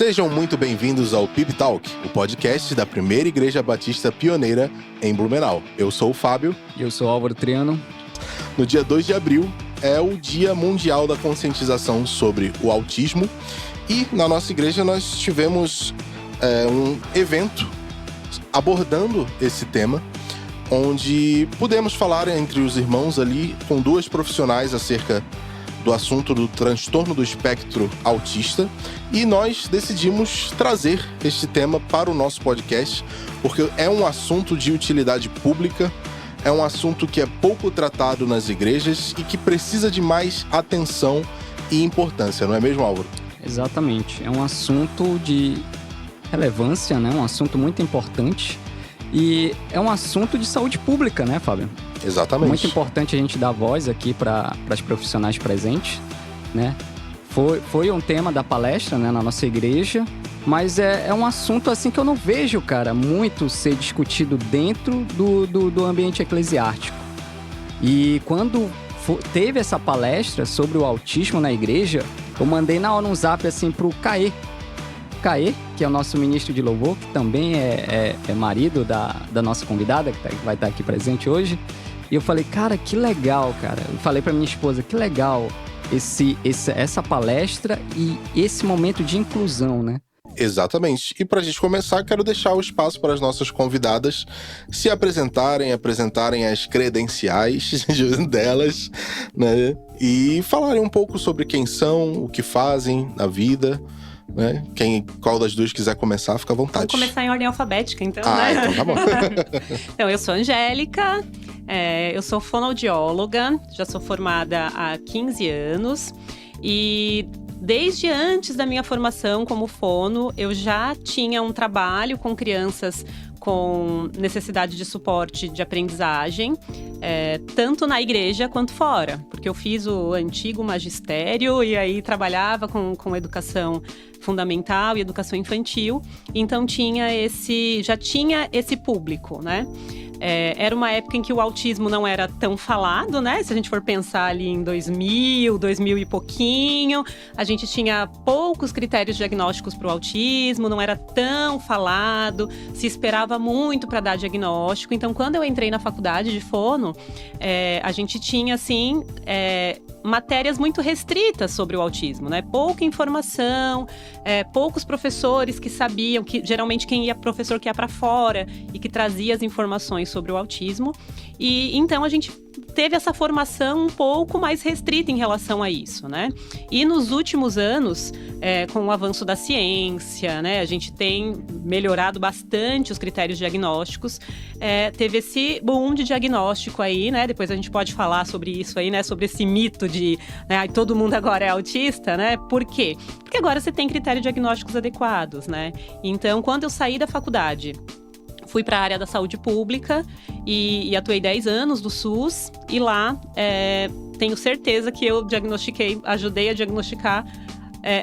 Sejam muito bem-vindos ao PIB Talk, o podcast da Primeira Igreja Batista Pioneira em Blumenau. Eu sou o Fábio. E eu sou o Álvaro Triano. No dia 2 de abril é o Dia Mundial da Conscientização sobre o Autismo e na nossa igreja nós tivemos um evento abordando esse tema, onde pudemos falar entre os irmãos ali com duas profissionais acerca do assunto do transtorno do espectro autista, e nós decidimos trazer este tema para o nosso podcast, porque é um assunto de utilidade pública, é um assunto que é pouco tratado nas igrejas e que precisa de mais atenção e importância, não é mesmo, Álvaro? Exatamente, é um assunto de relevância, né? Um assunto muito importante e é um assunto de saúde pública, né, Fábio? Exatamente. Muito importante a gente dar voz aqui para as profissionais presentes, né? Foi um tema da palestra, né, na nossa igreja, mas é um assunto assim que eu não vejo, cara, muito ser discutido dentro do ambiente eclesiástico. E quando teve essa palestra sobre o autismo na igreja, eu mandei na hora um zap assim pro Caê, que é o nosso ministro de louvor, que também é marido da nossa convidada, que vai estar aqui presente hoje. E eu falei, cara, que legal, cara. Eu falei pra minha esposa, que legal essa palestra e esse momento de inclusão, né? Exatamente. E pra gente começar, quero deixar o espaço para as nossas convidadas se apresentarem as credenciais delas, né? E falarem um pouco sobre quem são, o que fazem na vida, né? Qual das duas quiser começar, fica à vontade. Vamos começar em ordem alfabética, então, né? Então tá bom. Então, eu sou Angélica, eu sou fonoaudióloga, já sou formada há 15 anos e desde antes da minha formação como fono, eu já tinha um trabalho com crianças com necessidade de suporte de aprendizagem, tanto na igreja quanto fora, porque eu fiz o antigo magistério e aí trabalhava com educação fundamental e educação infantil, então já tinha esse público, né? Era uma época em que o autismo não era tão falado, né? Se a gente for pensar ali em 2000 e pouquinho, a gente tinha poucos critérios diagnósticos para o autismo, não era tão falado, se esperava muito para dar diagnóstico. Então, quando eu entrei na faculdade de fono, a gente tinha, assim, matérias muito restritas sobre o autismo, né? Pouca informação, poucos professores que sabiam, que geralmente professor que ia para fora e que trazia as informações sobre o autismo. E então a gente teve essa formação um pouco mais restrita em relação a isso, né? E nos últimos anos, com o avanço da ciência, né, a gente tem melhorado bastante os critérios diagnósticos. Teve esse boom de diagnóstico aí, né? Depois a gente pode falar sobre isso aí, né? Sobre esse mito de todo mundo agora é autista, né? Por quê? Porque agora você tem critérios diagnósticos adequados, né? Então, quando eu saí da faculdade, fui para a área da saúde pública e atuei 10 anos do SUS. E lá, tenho certeza que eu ajudei a diagnosticar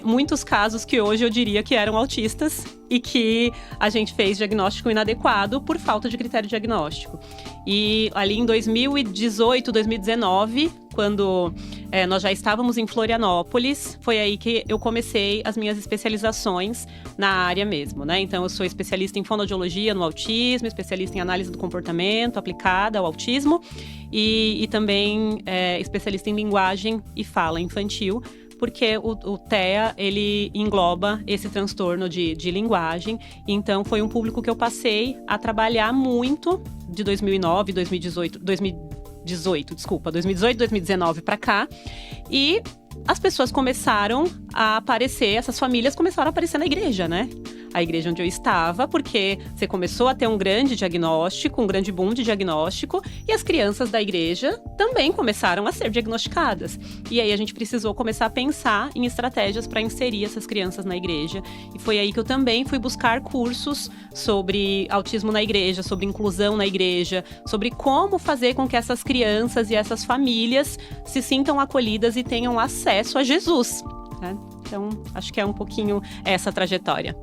muitos casos que hoje eu diria que eram autistas e que a gente fez diagnóstico inadequado por falta de critério diagnóstico. E ali em 2018, 2019, quando nós já estávamos em Florianópolis, foi aí que eu comecei as minhas especializações na área mesmo, né? Então, eu sou especialista em fonoaudiologia no autismo, especialista em análise do comportamento aplicada ao autismo e também especialista em linguagem e fala infantil, porque o TEA, ele engloba esse transtorno de linguagem. Então, foi um público que eu passei a trabalhar muito de 2009, 2018, 2019 para cá. E as pessoas começaram a aparecer, essas famílias começaram a aparecer na igreja, né? A igreja onde eu estava, porque você começou a ter um grande diagnóstico, um grande boom de diagnóstico, e as crianças da igreja também começaram a ser diagnosticadas. E aí a gente precisou começar a pensar em estratégias para inserir essas crianças na igreja. E foi aí que eu também fui buscar cursos sobre autismo na igreja, sobre inclusão na igreja, sobre como fazer com que essas crianças e essas famílias se sintam acolhidas e tenham acesso a Jesus, né? Então, acho que é um pouquinho essa trajetória.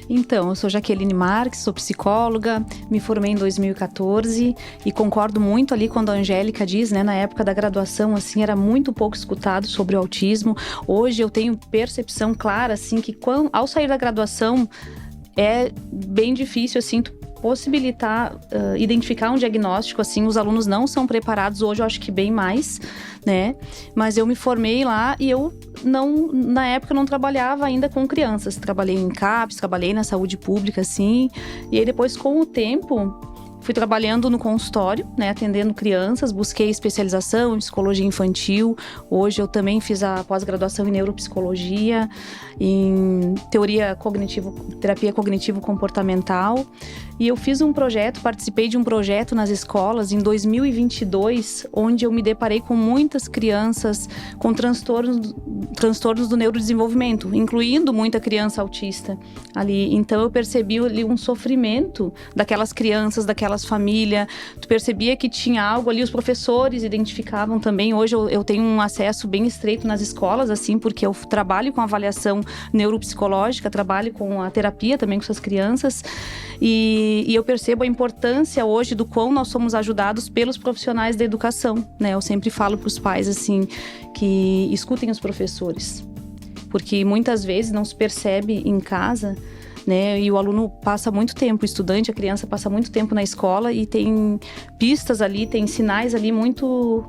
Então, eu sou Jaqueline Marques, sou psicóloga, me formei em 2014 e concordo muito ali quando a Angélica diz, né, na época da graduação, assim, era muito pouco escutado sobre o autismo. Hoje eu tenho percepção clara, assim, que ao sair da graduação é bem difícil, assim, possibilitar, identificar um diagnóstico, assim, os alunos não são preparados, hoje eu acho que bem mais, né, mas eu me formei lá e eu na época eu não trabalhava ainda com crianças, trabalhei em CAPS, trabalhei na saúde pública, assim, e aí depois com o tempo fui trabalhando no consultório, né, atendendo crianças, busquei especialização em psicologia infantil. Hoje eu também fiz a pós-graduação em neuropsicologia, em terapia cognitivo-comportamental. E eu fiz participei de um projeto nas escolas em 2022, onde eu me deparei com muitas crianças com transtornos do neurodesenvolvimento, incluindo muita criança autista ali. Então eu percebi ali um sofrimento daquelas crianças, daquelas famílias. Tu percebia que tinha algo ali, os professores identificavam também. Hoje eu tenho um acesso bem estreito nas escolas, assim, porque eu trabalho com avaliação neuropsicológica, trabalho com a terapia também com essas crianças. E eu percebo a importância hoje do quão nós somos ajudados pelos profissionais da educação, né? Eu sempre falo para os pais, assim, que escutem os professores. Porque muitas vezes não se percebe em casa, né? E o aluno passa muito tempo, o estudante, a criança passa muito tempo na escola e tem pistas ali, tem sinais ali muito...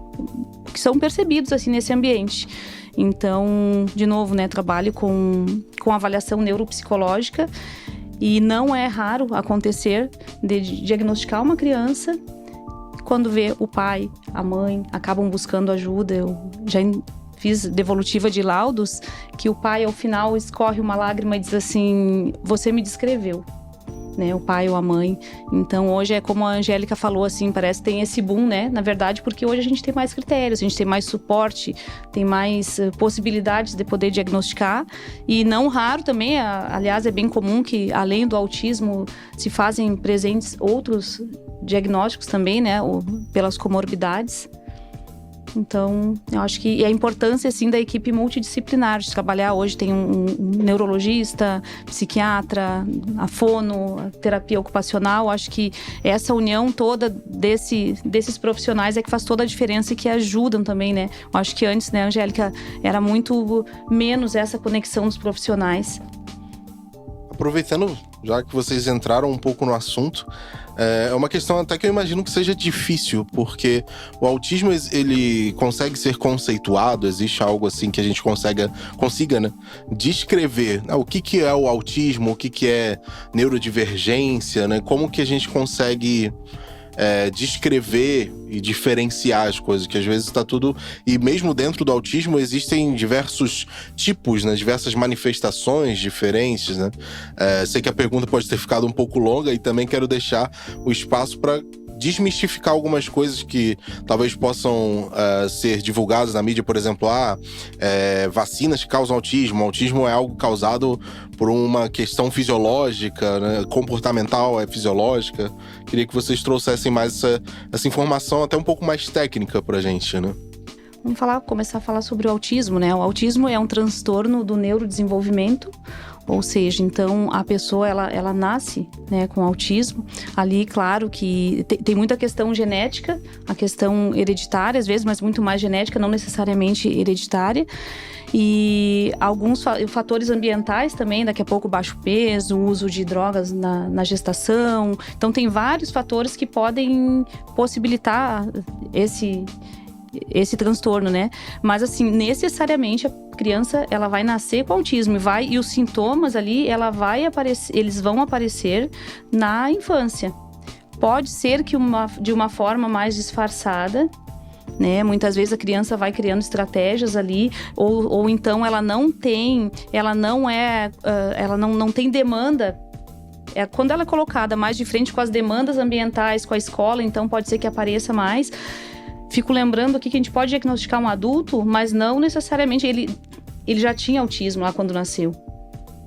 que são percebidos, assim, nesse ambiente. Então, de novo, né? Trabalho com avaliação neuropsicológica. E não é raro acontecer de diagnosticar uma criança, quando vê o pai, a mãe, acabam buscando ajuda. Eu já fiz devolutiva de laudos, que o pai, ao final, escorre uma lágrima e diz assim, você me descreveu, né, o pai ou a mãe. Então, hoje é como a Angélica falou, assim, parece que tem esse boom, né, na verdade, porque hoje a gente tem mais critérios, a gente tem mais suporte, tem mais possibilidades de poder diagnosticar, e não raro também, aliás, é bem comum que, além do autismo, se fazem presentes outros diagnósticos também, né, pelas comorbidades. Então, eu acho que a importância, assim, da equipe multidisciplinar, de trabalhar hoje, tem um neurologista, psiquiatra, a fono, a terapia ocupacional. Acho que essa união toda desses profissionais é que faz toda a diferença e que ajudam também, né? Eu acho que antes, né, Angélica, era muito menos essa conexão dos profissionais. Aproveitando, já que vocês entraram um pouco no assunto, é uma questão até que eu imagino que seja difícil, porque o autismo, ele consegue ser conceituado, existe algo assim que a gente consiga, né, descrever, né, o que é o autismo, o que é neurodivergência, né, como que a gente consegue descrever e diferenciar as coisas, que às vezes está tudo... E mesmo dentro do autismo existem diversos tipos, né? Diversas manifestações diferentes, né? Sei que a pergunta pode ter ficado um pouco longa e também quero deixar o espaço para desmistificar algumas coisas que talvez possam ser divulgadas na mídia, por exemplo, vacinas que causam autismo. O autismo é algo causado por uma questão fisiológica, né? Comportamental, é fisiológica. Queria que vocês trouxessem mais essa informação até um pouco mais técnica pra gente, né? Vamos começar a falar sobre o autismo, né? O autismo é um transtorno do neurodesenvolvimento, ou seja, então a pessoa ela nasce, né, com autismo. Ali, claro que tem muita questão genética, a questão hereditária às vezes, mas muito mais genética, não necessariamente hereditária. E alguns fatores ambientais também, daqui a pouco baixo peso, uso de drogas na gestação. Então tem vários fatores que podem possibilitar esse transtorno, né? Mas assim, necessariamente a criança, ela vai nascer com autismo e os sintomas ali, eles vão aparecer na infância. Pode ser que de uma forma mais disfarçada, né? Muitas vezes a criança vai criando estratégias ali, ou então ela não tem demanda. Quando ela é colocada mais de frente com as demandas ambientais, com a escola, então pode ser que apareça mais. Fico lembrando aqui que a gente pode diagnosticar um adulto, mas não necessariamente ele já tinha autismo lá quando nasceu.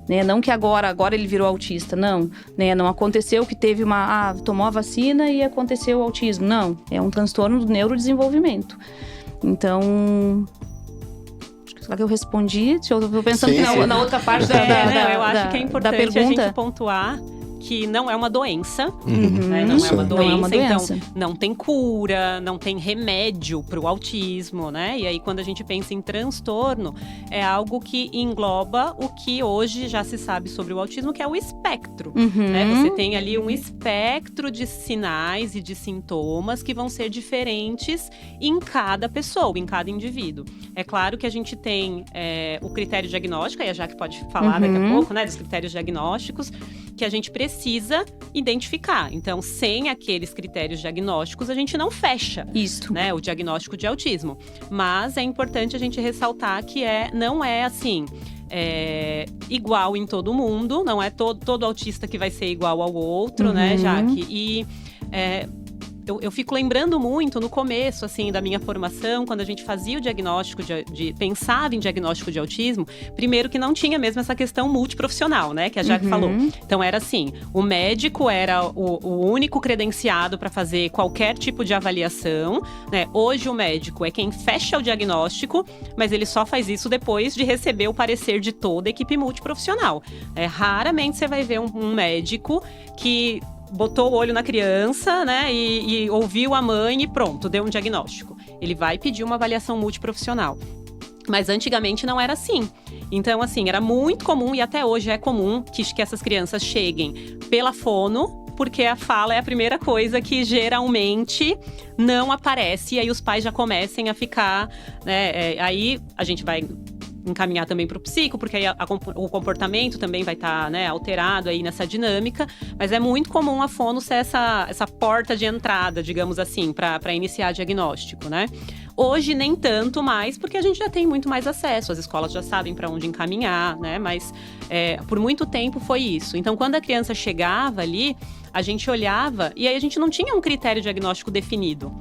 Né? Não que agora ele virou autista, não. Né? Não aconteceu que teve tomou a vacina e aconteceu o autismo. Não, é um transtorno do neurodesenvolvimento. Então, Será que eu respondi? Eu tô pensando Sim, sim. na outra parte eu acho que é importante a pergunta. gente pontuar que não é uma doença, Uhum. né? Não é uma Não é uma doença, doença. então não tem cura, não tem remédio para o autismo, né? E aí quando a gente pensa em transtorno, é algo que engloba o que hoje já se sabe sobre o autismo, que é o espectro. Né? Você tem ali um espectro de sinais e de sintomas que vão ser diferentes em cada pessoa, em cada indivíduo. É claro que a gente tem o critério diagnóstico, aí a Jaque pode falar daqui a pouco, né, dos critérios diagnósticos, que a gente precisa identificar. Então, sem aqueles critérios diagnósticos, a gente não fecha Isso. né, o diagnóstico de autismo. Mas é importante a gente ressaltar que não é assim... igual em todo mundo, não é todo autista que vai ser igual ao outro, né, Jaque? E eu fico lembrando muito no começo, assim, da minha formação, quando a gente fazia o diagnóstico pensava em diagnóstico de autismo, primeiro que não tinha mesmo essa questão multiprofissional, né, que a Jaque falou. Então era assim, o médico era o único credenciado para fazer qualquer tipo de avaliação, né? Hoje o médico é quem fecha o diagnóstico, mas ele só faz isso depois de receber o parecer de toda a equipe multiprofissional. Raramente você vai ver um médico que botou o olho na criança, né, e ouviu a mãe e pronto, deu um diagnóstico. Ele vai pedir uma avaliação multiprofissional. Mas antigamente não era assim. Então, assim, era muito comum, e até hoje é comum, que essas crianças cheguem pela fono, porque a fala é a primeira coisa que geralmente não aparece, e aí os pais já comecem a ficar, né, aí a gente vai encaminhar também para o psico, porque aí o comportamento também vai estar, né, alterado aí nessa dinâmica, mas é muito comum a fono ser essa porta de entrada, digamos assim, para iniciar diagnóstico, né? Hoje nem tanto mais, porque a gente já tem muito mais acesso, as escolas já sabem para onde encaminhar, né? Mas por muito tempo foi isso. Então, quando a criança chegava ali, a gente olhava e aí a gente não tinha um critério diagnóstico definido.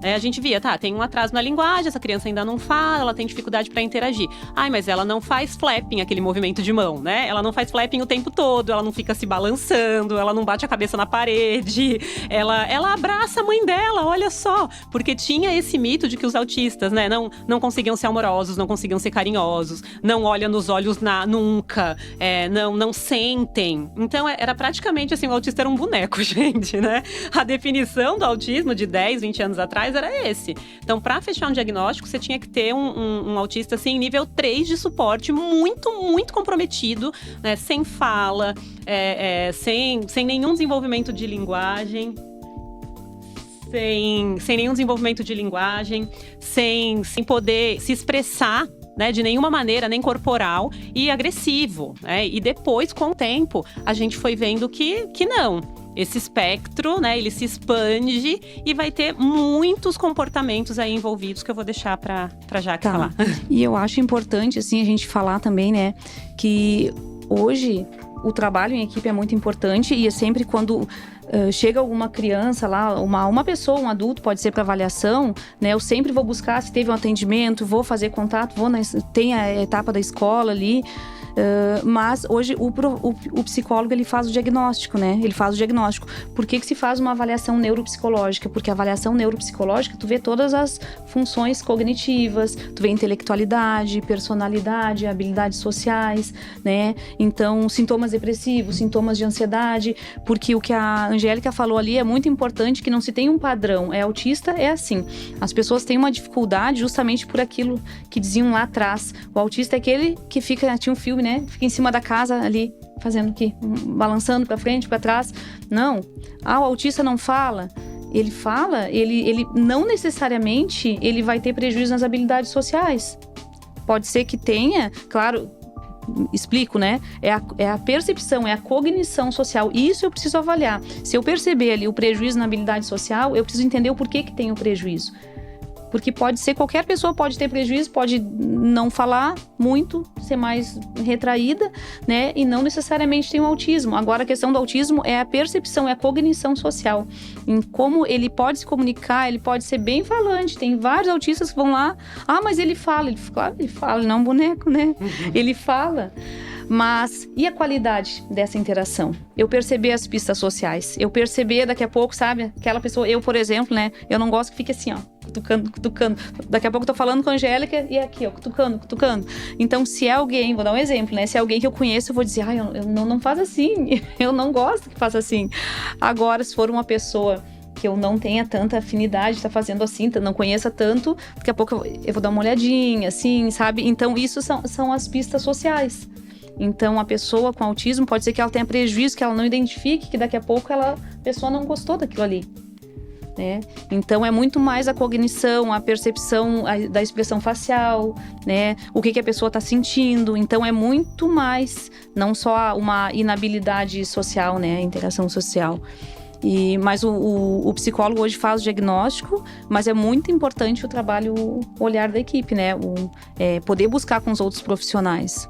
A gente via, tem um atraso na linguagem, essa criança ainda não fala, ela tem dificuldade para interagir. Mas ela não faz flapping, aquele movimento de mão, né? Ela não faz flapping o tempo todo, ela não fica se balançando, ela não bate a cabeça na parede, ela abraça a mãe dela, olha só. Porque tinha esse mito de que os autistas, né, não conseguiam ser amorosos, não conseguiam ser carinhosos, não olham nos olhos nunca, não sentem. Então, era praticamente assim, o autista era um boneco, gente, né? A definição do autismo de 10, 20 anos atrás era esse. Então, para fechar um diagnóstico, você tinha que ter um autista assim, nível 3 de suporte, muito, muito comprometido, né? Sem fala, sem nenhum desenvolvimento de linguagem. Sem nenhum desenvolvimento de linguagem, sem poder se expressar, né, de nenhuma maneira, nem corporal, e agressivo, né? E depois, com o tempo, a gente foi vendo que não. Esse espectro, né, ele se expande e vai ter muitos comportamentos aí envolvidos que eu vou deixar pra Jaque falar. E eu acho importante, assim, a gente falar também, né, que hoje o trabalho em equipe é muito importante e é sempre quando chega alguma criança lá, uma pessoa, um adulto, pode ser para avaliação, né? Eu sempre vou buscar se teve um atendimento, vou fazer contato, tem a etapa da escola ali. Mas hoje o psicólogo ele faz o diagnóstico, né? Ele faz o diagnóstico. Por que se faz uma avaliação neuropsicológica? Porque a avaliação neuropsicológica, tu vê todas as funções cognitivas, tu vê intelectualidade, personalidade, habilidades sociais, né? Então, sintomas depressivos, sintomas de ansiedade, porque o que a Angélica falou ali é muito importante, que não se tem um padrão. É autista, é assim. As pessoas têm uma dificuldade justamente por aquilo que diziam lá atrás. O autista é aquele que tinha um filme, né? Fica em cima da casa ali, fazendo o quê? Balançando pra frente, pra trás. Não. O autista não fala. Ele fala, ele não necessariamente ele vai ter prejuízo nas habilidades sociais. Pode ser que tenha, claro, explico, né? É a percepção, é a cognição social. Isso eu preciso avaliar. Se eu perceber ali o prejuízo na habilidade social, eu preciso entender o porquê que tem o prejuízo. Porque pode ser, qualquer pessoa pode ter prejuízo, pode não falar muito, ser mais retraída, né? E não necessariamente tem o autismo. Agora, a questão do autismo é a percepção, é a cognição social. Em como ele pode se comunicar, ele pode ser bem falante. Tem vários autistas que vão lá, mas ele fala. Claro, ele fala, ele não é um boneco, né? Ele fala. Mas, e a qualidade dessa interação? Eu perceber as pistas sociais. Eu perceber daqui a pouco, sabe? Aquela pessoa, eu, por exemplo, né? Eu não gosto que fique assim, ó. cutucando. Daqui a pouco eu tô falando com a Angélica e aqui, ó, cutucando. Então, se é alguém, vou dar um exemplo, né? Se é alguém que eu conheço, eu vou dizer, eu não faz assim, eu não gosto que faça assim. Agora, se for uma pessoa que eu não tenha tanta afinidade, tá fazendo assim, não conheça tanto, daqui a pouco eu vou dar uma olhadinha, assim, sabe? Então, isso são as pistas sociais. Então, a pessoa com autismo, pode ser que ela tenha prejuízo, que ela não identifique, que daqui a pouco a pessoa não gostou daquilo ali, né? Então, é muito mais a cognição, a percepção da expressão facial, né? O que a pessoa está sentindo. Então, é muito mais, não só uma inabilidade social, né? A interação social. Mas o psicólogo hoje faz o diagnóstico, mas é muito importante o trabalho, o olhar da equipe, né? Poder buscar com os outros profissionais.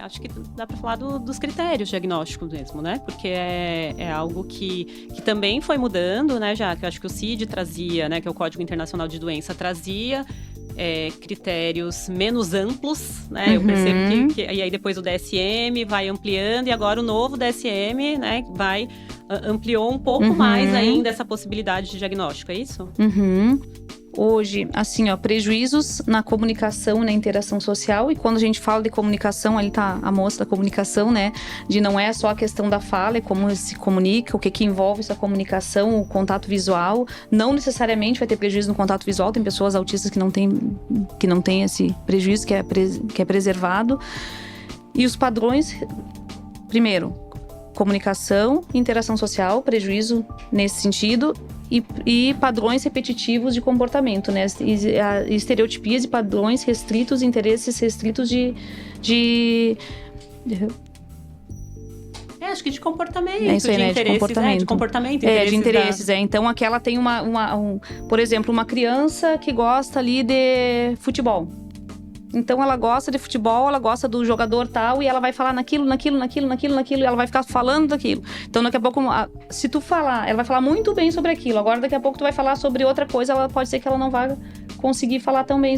Acho que dá para falar dos critérios diagnósticos mesmo, né? Porque é algo que também foi mudando, né? Já que eu acho que o CID trazia, né? Que é o Código Internacional de Doença, trazia critérios menos amplos, né? Eu percebo que e aí depois o DSM vai ampliando, e agora o novo DSM, né? Ampliou um pouco mais ainda essa possibilidade de diagnóstico, é isso? Hoje, assim, prejuízos na comunicação e na interação social. E quando a gente fala de comunicação, ali tá a moça da comunicação, né? De não é só a questão da fala, é como se comunica, o que envolve essa comunicação, o contato visual. Não necessariamente vai ter prejuízo no contato visual. Tem pessoas autistas que não têm esse prejuízo, que é preservado. E os padrões, primeiro, comunicação, interação social, prejuízo nesse sentido. E padrões repetitivos de comportamento, né? Estereotipias e padrões restritos, interesses restritos acho que de comportamento, isso aí, de né? interesses, De comportamento. De interesses. Então, aquela tem por exemplo, uma criança que gosta ali de futebol. Então, ela gosta de futebol, ela gosta do jogador tal, e ela vai falar naquilo, e ela vai ficar falando daquilo. Então, daqui a pouco, se tu falar, ela vai falar muito bem sobre aquilo. Agora, daqui a pouco, tu vai falar sobre outra coisa, pode ser que ela não vá conseguir falar tão bem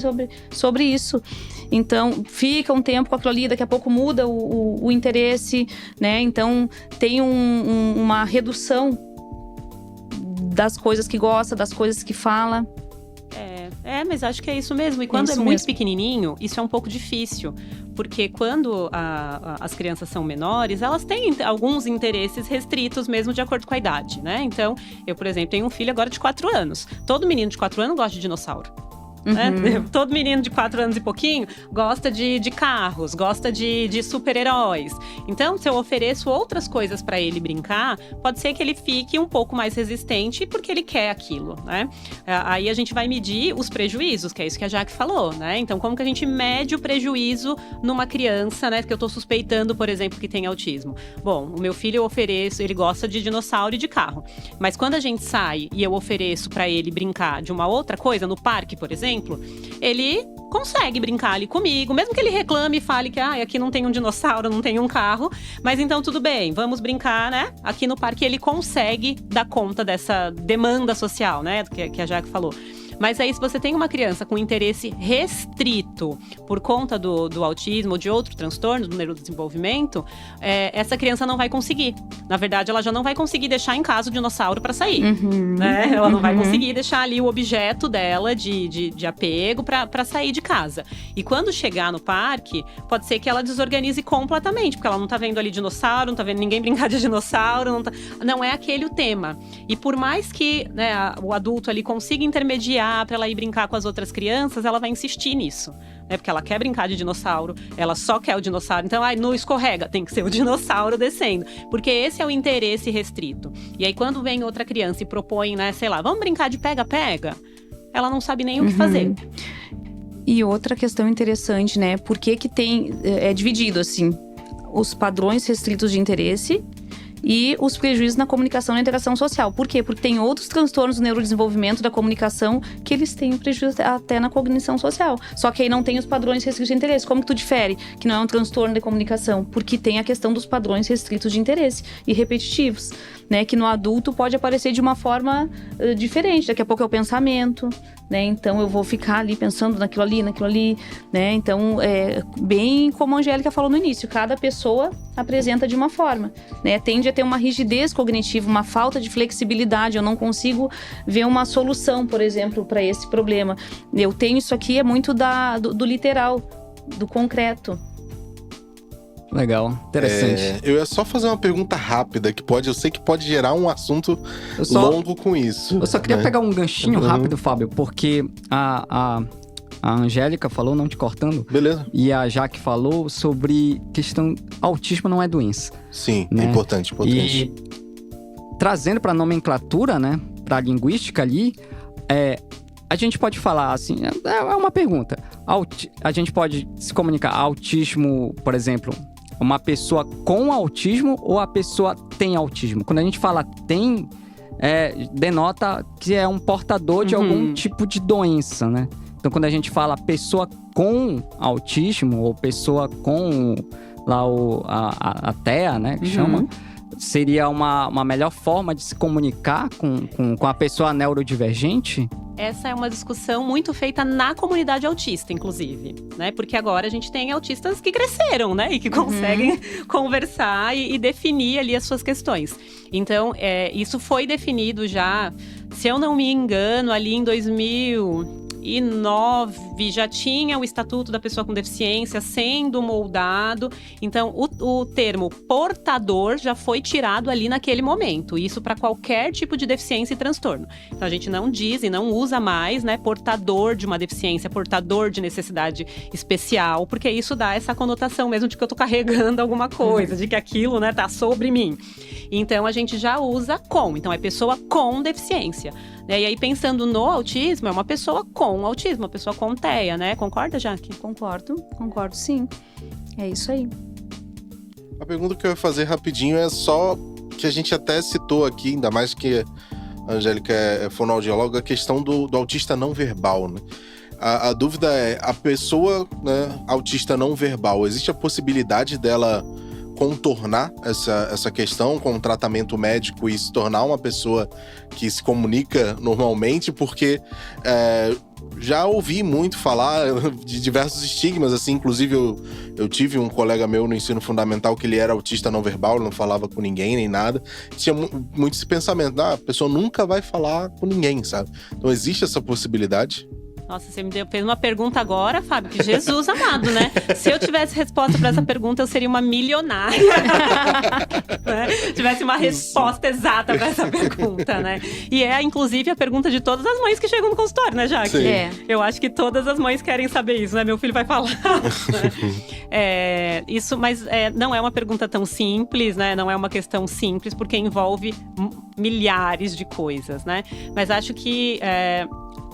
sobre isso. Então, fica um tempo com aquilo ali, daqui a pouco muda o interesse, né? Então, tem uma redução das coisas que gosta, das coisas que fala. Mas acho que é isso mesmo. E quando é muito pequenininho, isso é um pouco difícil. Porque quando as crianças são menores, elas têm alguns interesses restritos mesmo de acordo com a idade, né? Então, eu, por exemplo, tenho um filho agora de 4 anos. Todo menino de 4 anos gosta de dinossauro. Né? Todo menino de 4 anos e pouquinho gosta de carros, gosta de super-heróis. Então, se eu ofereço outras coisas para ele brincar, pode ser que ele fique um pouco mais resistente porque ele quer aquilo, né? Aí a gente vai medir os prejuízos, que é isso que a Jaque falou, né? Então, como que a gente mede o prejuízo numa criança, né? Que eu tô suspeitando, por exemplo, que tem autismo. Bom, o meu filho eu ofereço, ele gosta de dinossauro e de carro. Mas quando a gente sai e eu ofereço para ele brincar de uma outra coisa, no parque, por exemplo, ele consegue brincar ali comigo, mesmo que ele reclame e fale que aqui não tem um dinossauro, não tem um carro, mas então tudo bem, vamos brincar, né? Aqui no parque ele consegue dar conta dessa demanda social, né? Que a Jaque falou. Mas aí, se você tem uma criança com interesse restrito por conta do autismo ou de outro transtorno do neurodesenvolvimento, essa criança não vai conseguir. Na verdade, ela já não vai conseguir deixar em casa o dinossauro para sair. Né? Ela não vai conseguir deixar ali o objeto dela de apego para sair de casa. E quando chegar no parque, pode ser que ela desorganize completamente, porque ela não tá vendo ali dinossauro, não tá vendo ninguém brincar de dinossauro, não é aquele o tema. E por mais que, né, o adulto ali consiga intermediar para ela ir brincar com as outras crianças, ela vai insistir nisso, né? Porque ela quer brincar de dinossauro, ela só quer o dinossauro. Então, não escorrega, tem que ser o dinossauro descendo. Porque esse é o interesse restrito. E aí, quando vem outra criança e propõe, né, sei lá, vamos brincar de pega-pega, ela não sabe nem o que fazer. E outra questão interessante, né? Por que é dividido, assim, os padrões restritos de interesse e os prejuízos na comunicação e na interação social. Por quê? Porque tem outros transtornos do neurodesenvolvimento da comunicação que eles têm prejuízo até na cognição social. Só que aí não tem os padrões restritos de interesse. Como que tu difere que não é um transtorno de comunicação? Porque tem a questão dos padrões restritos de interesse e repetitivos, né? Que no adulto pode aparecer de uma forma diferente. Daqui a pouco é o pensamento, né? Então eu vou ficar ali pensando naquilo ali, né? Então, bem como a Angélica falou no início, cada pessoa apresenta de uma forma, né? Tende a ter uma rigidez cognitiva, uma falta de flexibilidade. Eu não consigo ver uma solução, por exemplo, para esse problema. Eu tenho isso aqui, é muito do literal, do concreto. Legal, interessante. Eu ia só fazer uma pergunta rápida, eu sei que pode gerar um assunto longo com isso. Eu só queria né? pegar um ganchinho rápido, Fábio, porque a Angélica falou, não te cortando. Beleza. E a Jaque falou sobre questão, autismo não é doença. Sim, né? Importante. E trazendo para a nomenclatura, né, para a linguística ali, a gente pode falar assim, é uma pergunta. A gente pode se comunicar autismo, por exemplo, uma pessoa com autismo ou a pessoa tem autismo? Quando a gente fala tem, denota que é um portador de algum tipo de doença, né? Então, quando a gente fala pessoa com autismo ou pessoa com lá a TEA, né, que chama, seria uma melhor forma de se comunicar com a pessoa neurodivergente? Essa é uma discussão muito feita na comunidade autista, inclusive, né? Porque agora a gente tem autistas que cresceram, né? E que conseguem conversar e definir ali as suas questões. Então, isso foi definido já, se eu não me engano, ali em 2009 já tinha o Estatuto da Pessoa com Deficiência sendo moldado. Então, o termo portador já foi tirado ali naquele momento. Isso para qualquer tipo de deficiência e transtorno. Então, a gente não diz e não usa mais, né, portador de uma deficiência, portador de necessidade especial, porque isso dá essa conotação mesmo de que eu tô carregando alguma coisa, de que aquilo, né, tá sobre mim. Então, a gente já usa com. Então, é pessoa com deficiência. E aí, pensando no autismo, é uma pessoa com autismo, uma pessoa com TEA, né? Concorda, Jaque? Concordo sim. É isso aí. A pergunta que eu ia fazer rapidinho é só que a gente até citou aqui, ainda mais que a Angélica é fonoaudióloga, a questão do autista não verbal, né? A dúvida é, a pessoa, né, autista não verbal, existe a possibilidade dela contornar essa questão com um tratamento médico e se tornar uma pessoa que se comunica normalmente? Porque já ouvi muito falar de diversos estigmas, assim, inclusive eu tive um colega meu no ensino fundamental que ele era autista não verbal, ele não falava com ninguém nem nada. Tinha muito esse pensamento, a pessoa nunca vai falar com ninguém, sabe? Então existe essa possibilidade? Nossa, você fez uma pergunta agora, Fábio, que Jesus amado, né? Se eu tivesse resposta para essa pergunta, eu seria uma milionária. Né? Tivesse uma resposta exata para essa pergunta, né? E inclusive, a pergunta de todas as mães que chegam no consultório, né, Jaque? Sim. Eu acho que todas as mães querem saber isso, né? Meu filho vai falar. Né? Mas não é uma pergunta tão simples, né? Não é uma questão simples, porque envolve milhares de coisas, né? Mas acho que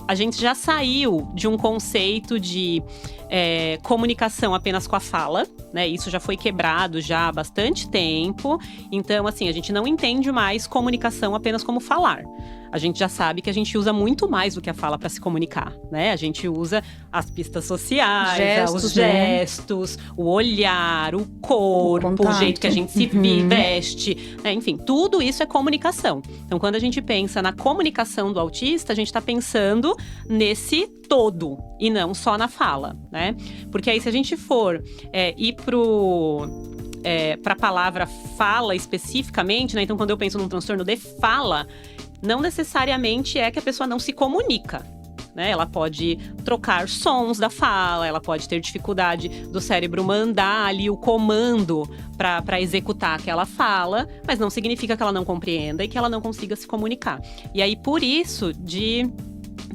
a gente já saiu de um conceito de comunicação apenas com a fala, né? Isso já foi quebrado já há bastante tempo. Então, assim, a gente não entende mais comunicação apenas como falar. A gente já sabe que a gente usa muito mais do que a fala para se comunicar, né? A gente usa as pistas sociais, os gestos, o olhar, o corpo, o jeito que a gente se veste, né? Enfim, tudo isso é comunicação. Então, quando a gente pensa na comunicação do autista, a gente está pensando nesse todo e não só na fala, né? Porque aí, se a gente for ir para a palavra fala especificamente, né? Então, quando eu penso num transtorno de fala, não necessariamente é que a pessoa não se comunica, né? Ela pode trocar sons da fala, ela pode ter dificuldade do cérebro mandar ali o comando para executar aquela fala, mas não significa que ela não compreenda e que ela não consiga se comunicar. E aí, por isso, de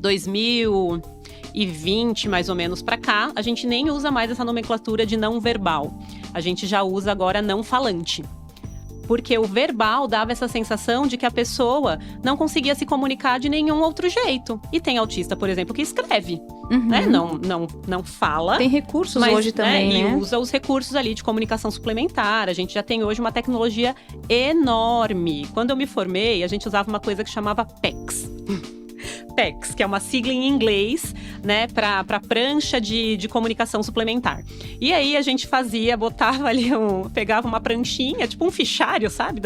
2020, mais ou menos, para cá, a gente nem usa mais essa nomenclatura de não verbal. A gente já usa agora não falante. Porque o verbal dava essa sensação de que a pessoa não conseguia se comunicar de nenhum outro jeito. E tem autista, por exemplo, que escreve, né? Não fala. Tem recursos hoje também, né? E usa os recursos ali de comunicação suplementar. A gente já tem hoje uma tecnologia enorme. Quando eu me formei, a gente usava uma coisa que chamava PECS. PECS, que é uma sigla em inglês, né, para prancha de comunicação suplementar. E aí a gente botava ali pegava uma pranchinha, tipo um fichário, sabe,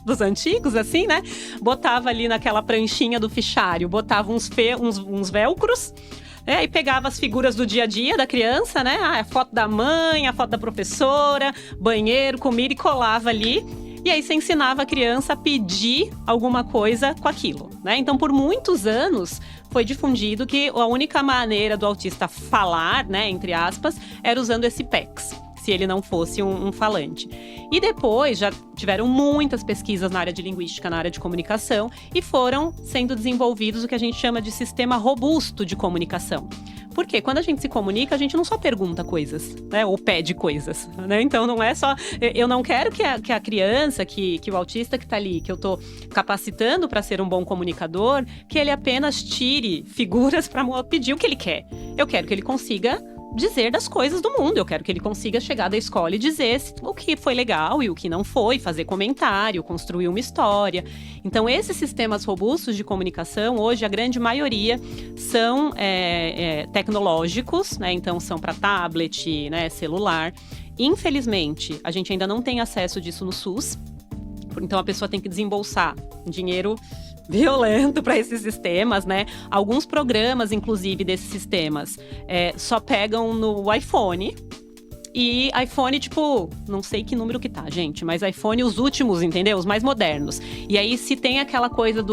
dos antigos, assim, né? Botava ali naquela pranchinha do fichário, botava uns velcros, e pegava as figuras do dia a dia da criança, né? A foto da mãe, a foto da professora, banheiro, comida, e colava ali. E aí você ensinava a criança a pedir alguma coisa com aquilo, né? Então, por muitos anos, foi difundido que a única maneira do autista falar, né, entre aspas, era usando esse PECS, se ele não fosse um falante. E depois já tiveram muitas pesquisas na área de linguística, na área de comunicação, e foram sendo desenvolvidos o que a gente chama de sistema robusto de comunicação. Porque quando a gente se comunica, a gente não só pergunta coisas, né? Ou pede coisas, né? Então não é só... Eu não quero que a criança, que o autista que está ali, que eu estou capacitando para ser um bom comunicador, que ele apenas tire figuras para pedir o que ele quer. Eu quero que ele consiga dizer das coisas do mundo. Eu quero que ele consiga chegar da escola e dizer o que foi legal e o que não foi, fazer comentário, construir uma história. Então, esses sistemas robustos de comunicação, hoje, a grande maioria são tecnológicos, né? Então, são para tablet, né, celular. Infelizmente, a gente ainda não tem acesso disso no SUS. Então, a pessoa tem que desembolsar dinheiro violento para esses sistemas, né? Alguns programas, inclusive, desses sistemas só pegam no iPhone. E iPhone, tipo, não sei que número que tá, gente, mas iPhone os últimos, entendeu? Os mais modernos. E aí, se tem aquela coisa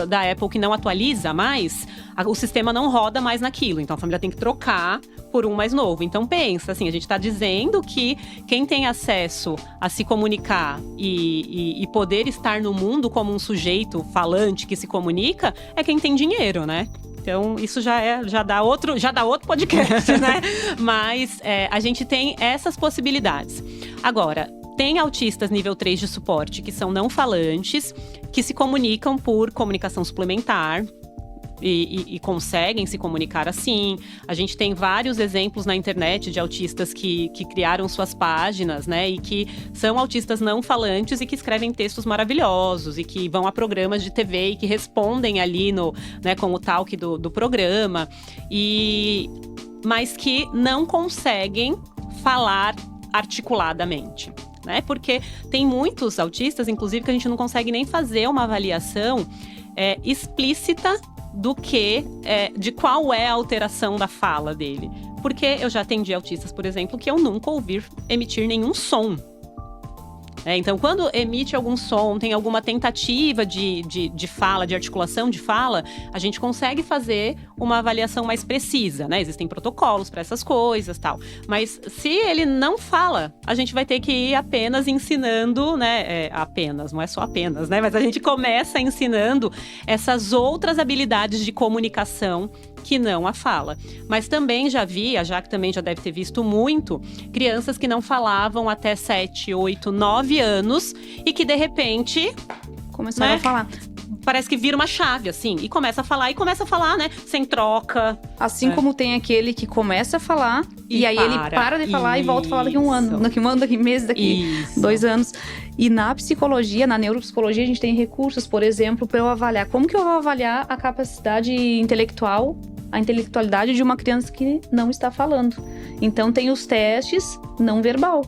da Apple que não atualiza mais, o sistema não roda mais naquilo. Então, a família tem que trocar por um mais novo. Então, pensa, assim, a gente tá dizendo que quem tem acesso a se comunicar e poder estar no mundo como um sujeito falante que se comunica é quem tem dinheiro, né? Então, isso já dá outro podcast, né? Mas a gente tem essas possibilidades. Agora, tem autistas nível 3 de suporte, que são não falantes, que se comunicam por comunicação suplementar. E conseguem se comunicar assim. A gente tem vários exemplos na internet de autistas que criaram suas páginas, né? E que são autistas não falantes e que escrevem textos maravilhosos e que vão a programas de TV e que respondem ali né, com o talk do programa. Mas que não conseguem falar articuladamente, né? Porque tem muitos autistas, inclusive, que a gente não consegue nem fazer uma avaliação explícita de qual é a alteração da fala dele. Porque eu já atendi autistas, por exemplo, que eu nunca ouvi emitir nenhum som. Então, quando emite algum som, tem alguma tentativa de fala, de articulação de fala, a gente consegue fazer uma avaliação mais precisa, né? Existem protocolos para essas coisas, tal. Mas se ele não fala, a gente vai ter que ir apenas ensinando, né? Não é só apenas, né? Mas a gente começa ensinando essas outras habilidades de comunicação que não a fala. Mas também já vi, a Jaque também já deve ter visto muito, crianças que não falavam até 7, 8, 9 anos e que de repente começaram a falar. Parece que vira uma chave, assim, e começa a falar, né? Sem troca. Assim como tem aquele que começa a falar e aí ele para de falar e volta a falar daqui um ano, daqui meses, daqui 2 anos. E na psicologia, na neuropsicologia, a gente tem recursos, por exemplo, para eu avaliar. Como que eu vou avaliar a capacidade intelectual, a intelectualidade de uma criança que não está falando? Então, tem os testes não verbal.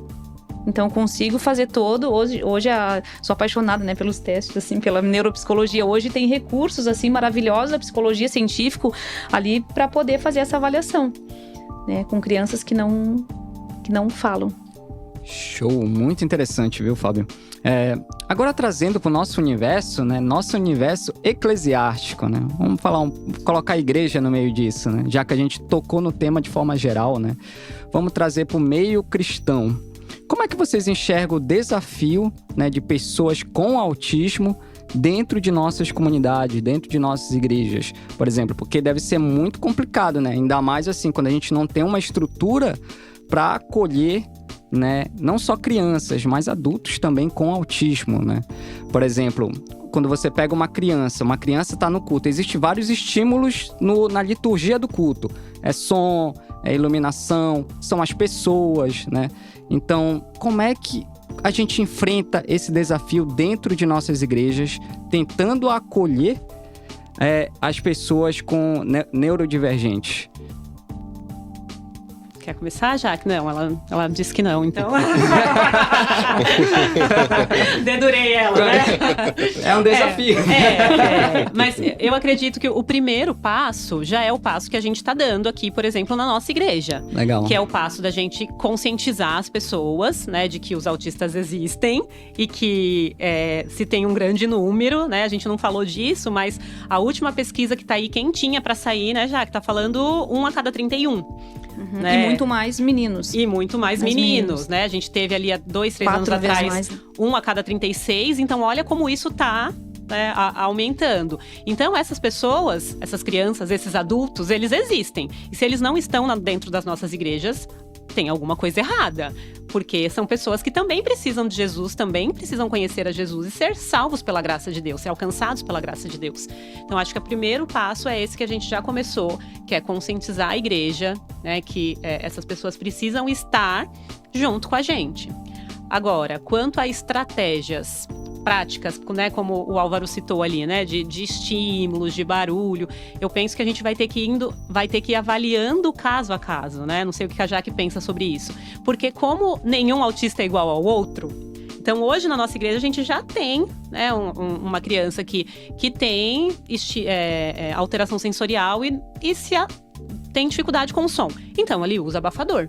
Então, eu consigo fazer todo. Hoje sou apaixonada, né, pelos testes, assim, pela neuropsicologia. Hoje tem recursos, assim, maravilhosos da psicologia científica ali para poder fazer essa avaliação, né, com crianças que não falam. Show, muito interessante, viu, Fábio? Agora trazendo para o nosso universo, né? Nosso universo eclesiástico, né? Vamos colocar a igreja no meio disso, né? Já que a gente tocou no tema de forma geral, né? Vamos trazer para o meio cristão. Como é que vocês enxergam o desafio, né, de pessoas com autismo dentro de nossas comunidades, dentro de nossas igrejas? Por exemplo, porque deve ser muito complicado, né? Ainda mais assim, quando a gente não tem uma estrutura para acolher, né, não só crianças, mas adultos também com autismo, né? Por exemplo, quando você pega uma criança está no culto, existem vários estímulos na liturgia do culto. É som, é iluminação, são as pessoas, né? Então, como é que a gente enfrenta esse desafio dentro de nossas igrejas, tentando acolher as pessoas com neurodivergentes? Quer começar, Jaque? Não, ela disse que não, então. Dedurei ela, né? É um desafio. Mas eu acredito que o primeiro passo já é o passo que a gente está dando aqui, por exemplo, na nossa igreja. Legal. Que é o passo da gente conscientizar as pessoas, né, de que os autistas existem e que se tem um grande número, né? A gente não falou disso, mas a última pesquisa que tá aí quentinha para sair, né, já que tá falando 1 a cada 31. Né? E muito mais meninos. E muito mais meninos, né? A gente teve ali há 2, 3 anos atrás mais. 1 a cada 36. Então, olha como isso tá, né, aumentando. Então, essas pessoas, essas crianças, esses adultos, eles existem. E se eles não estão dentro das nossas igrejas, tem alguma coisa errada. Porque são pessoas que também precisam de Jesus, também precisam conhecer a Jesus e ser salvos pela graça de Deus, ser alcançados pela graça de Deus. Então, acho que o primeiro passo é esse que a gente já começou, que é conscientizar a igreja, né, que essas pessoas precisam estar junto com a gente. Agora, quanto a estratégias práticas, né, como o Álvaro citou ali, né, de estímulos, de barulho, eu penso que a gente vai ter que ir avaliando caso a caso, né? Não sei o que a Jaque pensa sobre isso. Porque como nenhum autista é igual ao outro, então hoje na nossa igreja a gente já tem, né, uma criança que tem alteração sensorial e tem dificuldade com o som. Então ele usa abafador.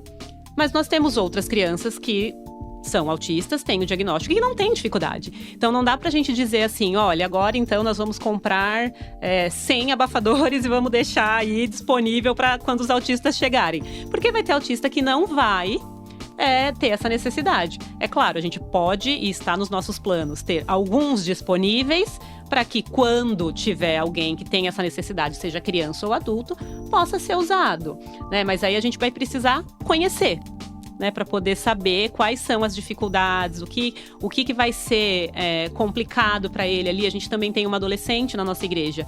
Mas nós temos outras crianças que são autistas, têm o diagnóstico e não têm dificuldade. Então não dá pra gente dizer assim, olha, agora então nós vamos comprar 100 abafadores e vamos deixar aí disponível para quando os autistas chegarem. Porque vai ter autista que não vai ter essa necessidade. É claro, a gente pode, e está nos nossos planos, ter alguns disponíveis para que quando tiver alguém que tenha essa necessidade, seja criança ou adulto, possa ser usado, né? Mas aí a gente vai precisar conhecer, né, para poder saber quais são as dificuldades, o que vai ser complicado para ele ali. A gente também tem uma adolescente na nossa igreja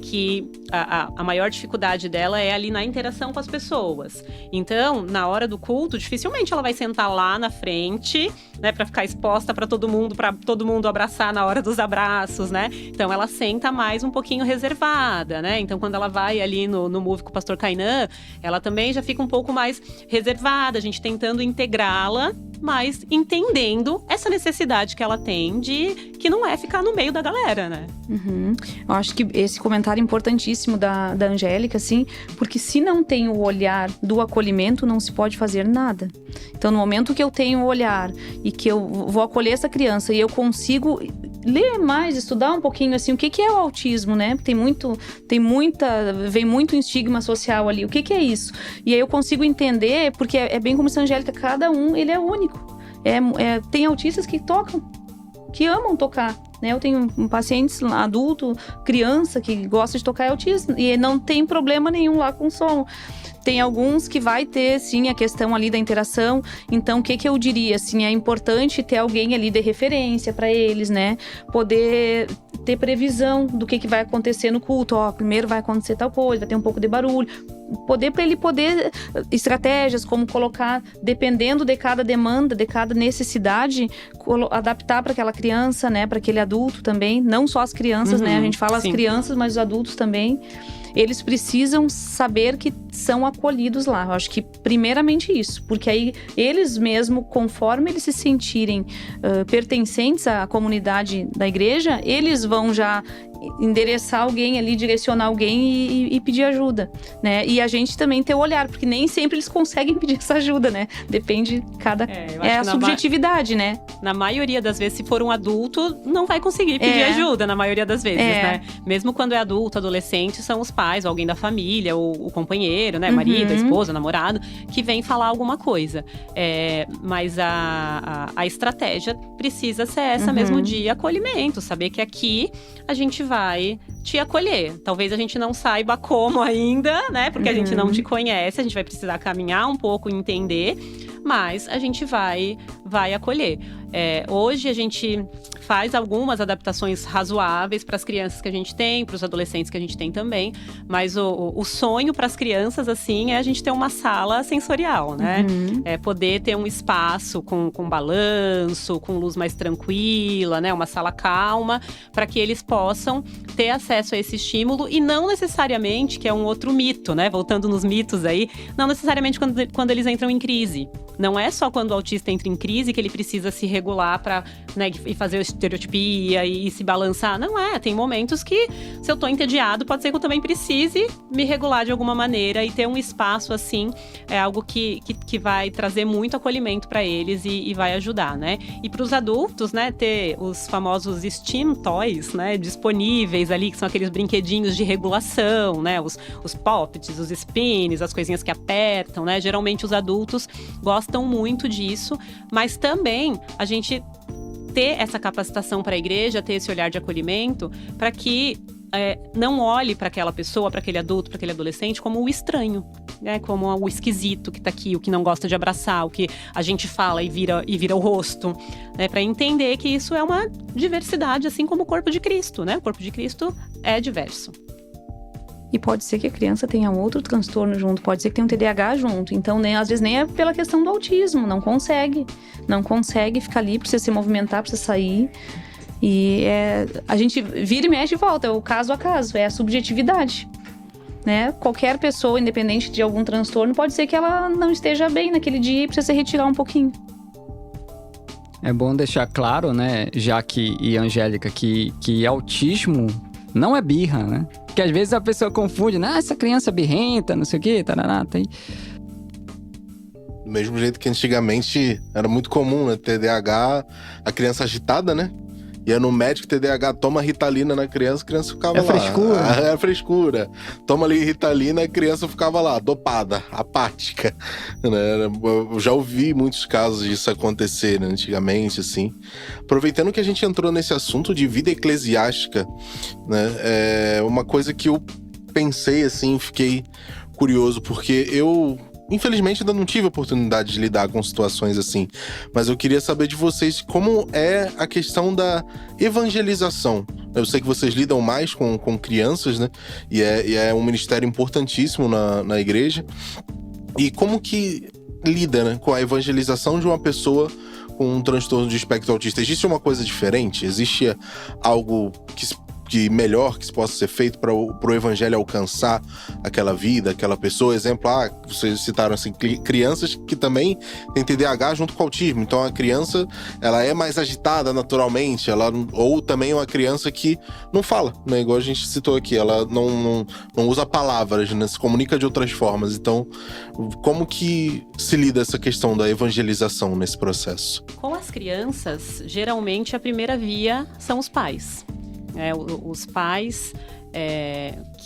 que a maior dificuldade dela é ali na interação com as pessoas. Então, na hora do culto, dificilmente ela vai sentar lá na frente, né, para ficar exposta para todo mundo abraçar na hora dos abraços, né? Então, ela senta mais um pouquinho reservada, né? Então, quando ela vai ali no Move com o pastor Kainan, ela também já fica um pouco mais reservada. A gente tentando integrá-la, mas entendendo essa necessidade que ela tem de que não é ficar no meio da galera, né? Uhum. Eu acho que esse comentário é importantíssimo da Angélica, assim, porque se não tem o olhar do acolhimento, não se pode fazer nada. Então, no momento que eu tenho o olhar e que eu vou acolher essa criança e eu consigo ler mais, estudar um pouquinho, assim, o que é o autismo, né? Vem muito estigma social ali. O que é isso? E aí eu consigo entender, porque é bem como a Angélica, cada um, ele é único. Tem autistas que tocam, que amam tocar, né? Eu tenho pacientes adulto, criança, que gosta de tocar autista e não tem problema nenhum lá com som. Tem alguns que vai ter, sim, a questão ali da interação. Então, o que eu diria, assim, é importante ter alguém ali de referência para eles, né? Poder ter previsão do que vai acontecer no culto. Primeiro vai acontecer tal coisa, vai ter um pouco de barulho. Para ele poder, estratégias como colocar, dependendo de cada demanda, de cada necessidade, adaptar para aquela criança, né? Para aquele adulto também. Não só as crianças, né? A gente fala as crianças, mas os adultos também. Eles precisam saber que são acolhidos lá. Eu acho que primeiramente isso, porque aí eles mesmo, conforme eles se sentirem pertencentes à comunidade da igreja, eles vão já endereçar alguém ali, direcionar alguém e pedir ajuda, né? E a gente também ter o olhar, porque nem sempre eles conseguem pedir essa ajuda, né? Depende, a subjetividade, né? Na maioria das vezes, se for um adulto, não vai conseguir pedir ajuda, na maioria das vezes, né? Mesmo quando é adulto, adolescente, são os pais, ou alguém da família, ou o companheiro, né? Marido, esposa, namorado, que vem falar alguma coisa. Mas a estratégia precisa ser essa mesmo de acolhimento, saber que aqui a gente vai te acolher. Talvez a gente não saiba como ainda, né? Porque a gente não te conhece, a gente vai precisar caminhar um pouco e entender, mas a gente vai acolher. Hoje a gente faz algumas adaptações razoáveis para as crianças que a gente tem, para os adolescentes que a gente tem também. Mas o sonho para as crianças, assim, é a gente ter uma sala sensorial, né? É poder ter um espaço com balanço, com luz mais tranquila, né? Uma sala calma, para que eles possam ter acesso a esse estímulo e não necessariamente, que é um outro mito, né? Voltando nos mitos aí, não necessariamente quando eles entram em crise. Não é só quando o autista entra em crise que ele precisa se regular para, né, e fazer estereotipia e se balançar. Não é, tem momentos que, se eu tô entediado, pode ser que eu também precise me regular de alguma maneira, e ter um espaço assim é algo que vai trazer muito acolhimento para eles e vai ajudar, né? E para os adultos, né, ter os famosos Steam Toys, né, disponíveis ali, que são aqueles brinquedinhos de regulação, né, os poppets, os spins, as coisinhas que apertam, né? Geralmente os adultos gostam muito disso, mas também a gente ter essa capacitação para a igreja, ter esse olhar de acolhimento, para que não olhe para aquela pessoa, para aquele adulto, para aquele adolescente como o estranho, né? Como o esquisito que tá aqui, o que não gosta de abraçar, o que a gente fala e vira o rosto, né? Para entender que isso é uma diversidade, assim como o corpo de Cristo, né? O corpo de Cristo é diverso. E pode ser que a criança tenha outro transtorno junto, pode ser que tenha um TDAH junto. Então, às vezes nem é pela questão do autismo, não consegue ficar ali, precisa se movimentar, precisa sair. E a gente vira e mexe e volta, é o caso a caso, é a subjetividade, né? Qualquer pessoa, independente de algum transtorno, pode ser que ela não esteja bem naquele dia e precisa se retirar um pouquinho. É bom deixar claro, né, Jaque e Angélica, que autismo não é birra, né? Porque às vezes a pessoa confunde, né? Essa criança birrenta, não sei o quê, tarará, tem... Do mesmo jeito que antigamente era muito comum, né? TDAH, a criança agitada, né? Ia no médico, TDAH, toma Ritalina na criança, a criança ficava lá. Frescura. É frescura. Toma ali Ritalina, a criança ficava lá, dopada, apática. Né? Eu já ouvi muitos casos disso acontecer, né? Antigamente, assim. Aproveitando que a gente entrou nesse assunto de vida eclesiástica, né? É uma coisa que eu pensei, assim, fiquei curioso, porque eu... Infelizmente, ainda não tive a oportunidade de lidar com situações assim. Mas eu queria saber de vocês como é a questão da evangelização. Eu sei que vocês lidam mais com crianças, né? E é um ministério importantíssimo na igreja. E como que lida, né, com a evangelização de uma pessoa com um transtorno de espectro autista? Existe uma coisa diferente? Existe algo que melhor que possa ser feito para o evangelho alcançar aquela vida, aquela pessoa? Exemplo, vocês citaram assim, crianças que também têm TDAH junto com autismo. Então a criança, ela é mais agitada naturalmente, ou também é uma criança que não fala, né? Igual a gente citou aqui, ela não usa palavras, né? Se comunica de outras formas. Então, como que se lida essa questão da evangelização nesse processo? Com as crianças, geralmente a primeira via são os pais. Os pais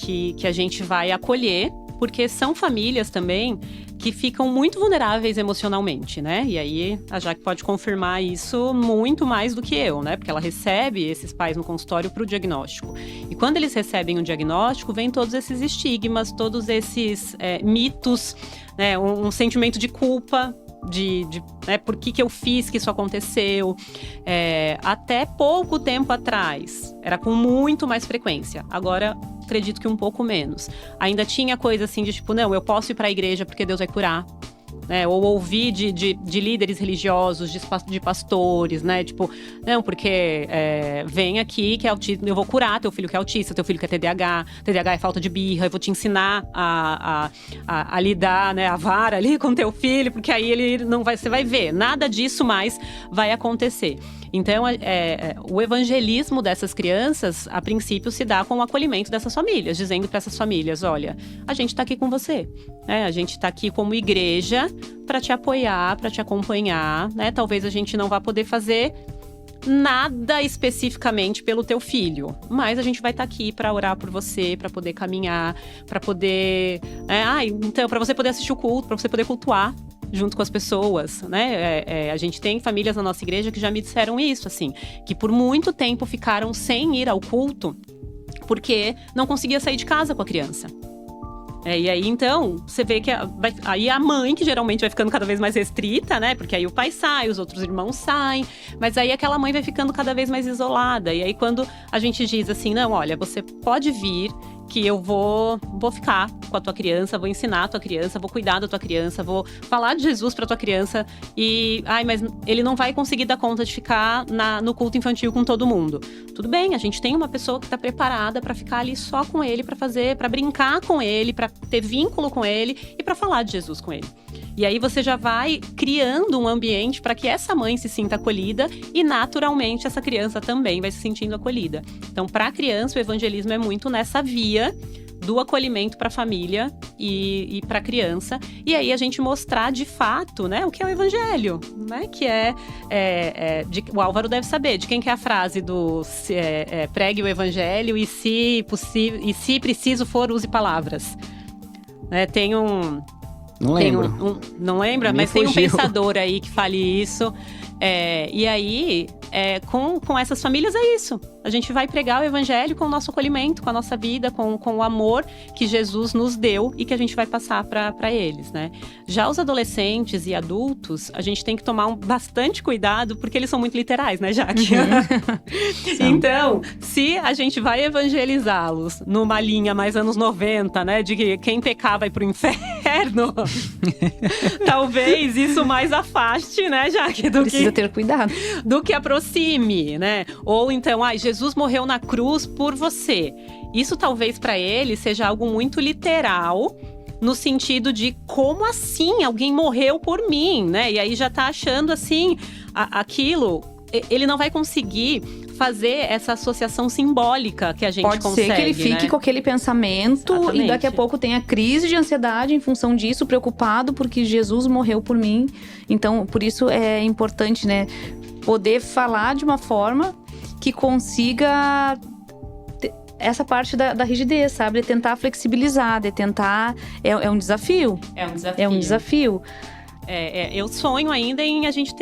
que a gente vai acolher, porque são famílias também que ficam muito vulneráveis emocionalmente, né? E aí a Jaque pode confirmar isso muito mais do que eu, né? Porque ela recebe esses pais no consultório para o diagnóstico. E quando eles recebem o diagnóstico, vem todos esses estigmas, todos esses mitos, né? Um sentimento de culpa, né, por que eu fiz que isso aconteceu. Até pouco tempo atrás, era com muito mais frequência. Agora, acredito que um pouco menos. Ainda tinha coisa assim de tipo, não, eu posso ir para a igreja porque Deus vai curar. Né, ou ouvir de líderes religiosos, de pastores, né? Tipo, não, porque vem aqui que é autista, eu vou curar teu filho que é autista, teu filho que é TDAH é falta de birra, eu vou te ensinar a lidar, né, a vara ali com teu filho, porque aí ele não vai, você vai ver, nada disso mais vai acontecer. Então, o evangelismo dessas crianças, a princípio, se dá com o acolhimento dessas famílias, dizendo para essas famílias, olha, a gente está aqui com você, né? A gente está aqui como igreja para te apoiar, para te acompanhar, né? Talvez a gente não vá poder fazer nada especificamente pelo teu filho, mas a gente vai estar aqui para orar por você, para poder caminhar, para poder, então, para você poder assistir o culto, para você poder cultuar junto com as pessoas, né? A gente tem famílias na nossa igreja que já me disseram isso, assim, que por muito tempo ficaram sem ir ao culto porque não conseguia sair de casa com a criança. E aí, então, você vê que aí a mãe, que geralmente vai ficando cada vez mais restrita, né? Porque aí o pai sai, os outros irmãos saem. Mas aí aquela mãe vai ficando cada vez mais isolada. E aí quando a gente diz assim, não, olha, você pode vir, que eu vou ficar com a tua criança, vou ensinar a tua criança, vou cuidar da tua criança, vou falar de Jesus pra tua criança. Mas ele não vai conseguir dar conta de ficar no culto infantil com todo mundo. Tudo bem, a gente tem uma pessoa que tá preparada pra ficar ali só com ele, pra brincar com ele, pra ter vínculo com ele e pra falar de Jesus com ele. E aí você já vai criando um ambiente para que essa mãe se sinta acolhida e naturalmente essa criança também vai se sentindo acolhida. Então, para a criança, o evangelismo é muito nessa via do acolhimento para a família e para a criança. E aí a gente mostrar de fato, né, o que é o evangelho, né? Que o Álvaro deve saber de quem que é a frase do pregue o evangelho e se preciso for, use palavras. Tem um... Não lembro. Não lembra? Me Mas fugiu. Tem um pensador aí que fale isso. E aí, com essas famílias é isso. A gente vai pregar o evangelho com o nosso acolhimento, com a nossa vida, com o amor que Jesus nos deu e que a gente vai passar para eles, né? Já os adolescentes e adultos, a gente tem que tomar bastante cuidado, porque eles são muito literais, né, Jaque? Então, se a gente vai evangelizá-los numa linha mais anos 90, né, de que quem pecar vai pro inferno, talvez isso mais afaste, né, Jaque? Precisa ter cuidado. Do que aproxime, né? Ou então, Jesus morreu na cruz por você. Isso talvez para ele seja algo muito literal, no sentido de como assim alguém morreu por mim, né? E aí já tá achando assim, aquilo, ele não vai conseguir fazer essa associação simbólica que a gente consegue. Pode ser que ele fique, né, com aquele pensamento. Exatamente. E daqui a pouco tenha crise de ansiedade em função disso, preocupado porque Jesus morreu por mim. Então, por isso é importante, né, poder falar de uma forma que consiga essa parte da rigidez, sabe? De tentar flexibilizar, de tentar... É um desafio. É um desafio. Eu sonho ainda em a gente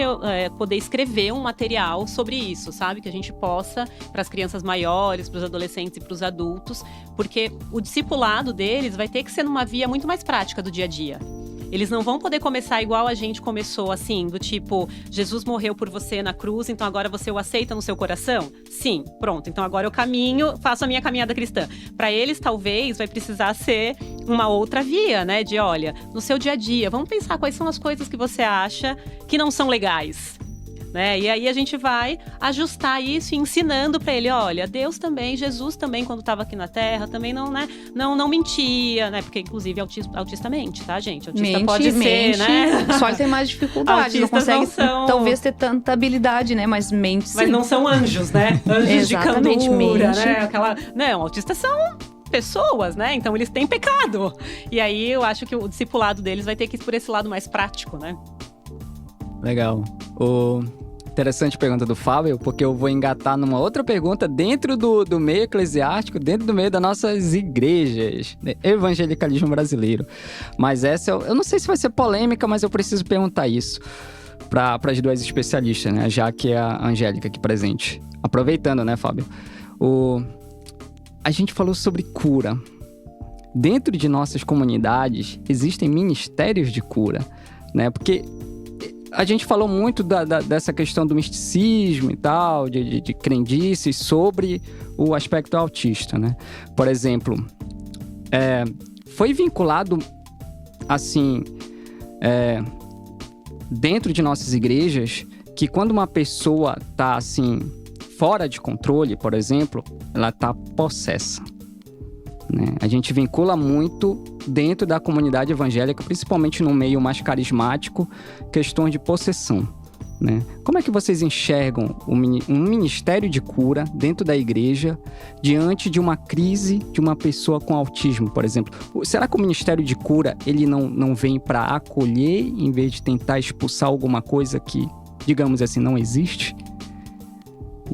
poder escrever um material sobre isso, sabe? Que a gente possa, para as crianças maiores, para os adolescentes e para os adultos, porque o discipulado deles vai ter que ser numa via muito mais prática do dia a dia. Eles não vão poder começar igual a gente começou, assim, do tipo, Jesus morreu por você na cruz, então agora você o aceita no seu coração? Sim, pronto, então agora eu caminho, faço a minha caminhada cristã. Para eles, talvez, vai precisar ser uma outra via, né? De, olha, no seu dia a dia, vamos pensar quais são as coisas que você acha que não são legais, né? E aí a gente vai ajustar isso, ensinando para ele, olha, Deus também, Jesus também, quando estava aqui na Terra, também não, né, não mentia, né? Porque, inclusive, autista mente, tá, gente? Autista pode ser, né? Só ele tem mais dificuldade, não consegue, talvez, ter tanta habilidade, né? Mas mente sim. Mas não são anjos, né? Anjos de candura, mente. Né? Não, autistas são pessoas, né? Então eles têm pecado. E aí eu acho que o discipulado deles vai ter que ir por esse lado mais prático, né? Legal. Interessante pergunta do Fábio, porque eu vou engatar numa outra pergunta dentro do meio eclesiástico, dentro do meio das nossas igrejas, né? Evangelicalismo brasileiro. Mas essa, eu não sei se vai ser polêmica, mas eu preciso perguntar isso para as duas especialistas, né? Já que é a Angélica aqui presente. Aproveitando, né, Fábio? A gente falou sobre cura. Dentro de nossas comunidades, existem ministérios de cura, né? Porque a gente falou muito dessa questão do misticismo e tal, de crendices sobre o aspecto autista, né? Por exemplo, foi vinculado, assim, dentro de nossas igrejas, que quando uma pessoa tá, assim, fora de controle, por exemplo, ela tá possessa, né? A gente vincula muito dentro da comunidade evangélica, principalmente no meio mais carismático, questões de possessão, né? Como é que vocês enxergam um ministério de cura dentro da igreja diante de uma crise de uma pessoa com autismo, por exemplo? Será que o ministério de cura ele não vem para acolher em vez de tentar expulsar alguma coisa que, digamos assim, não existe?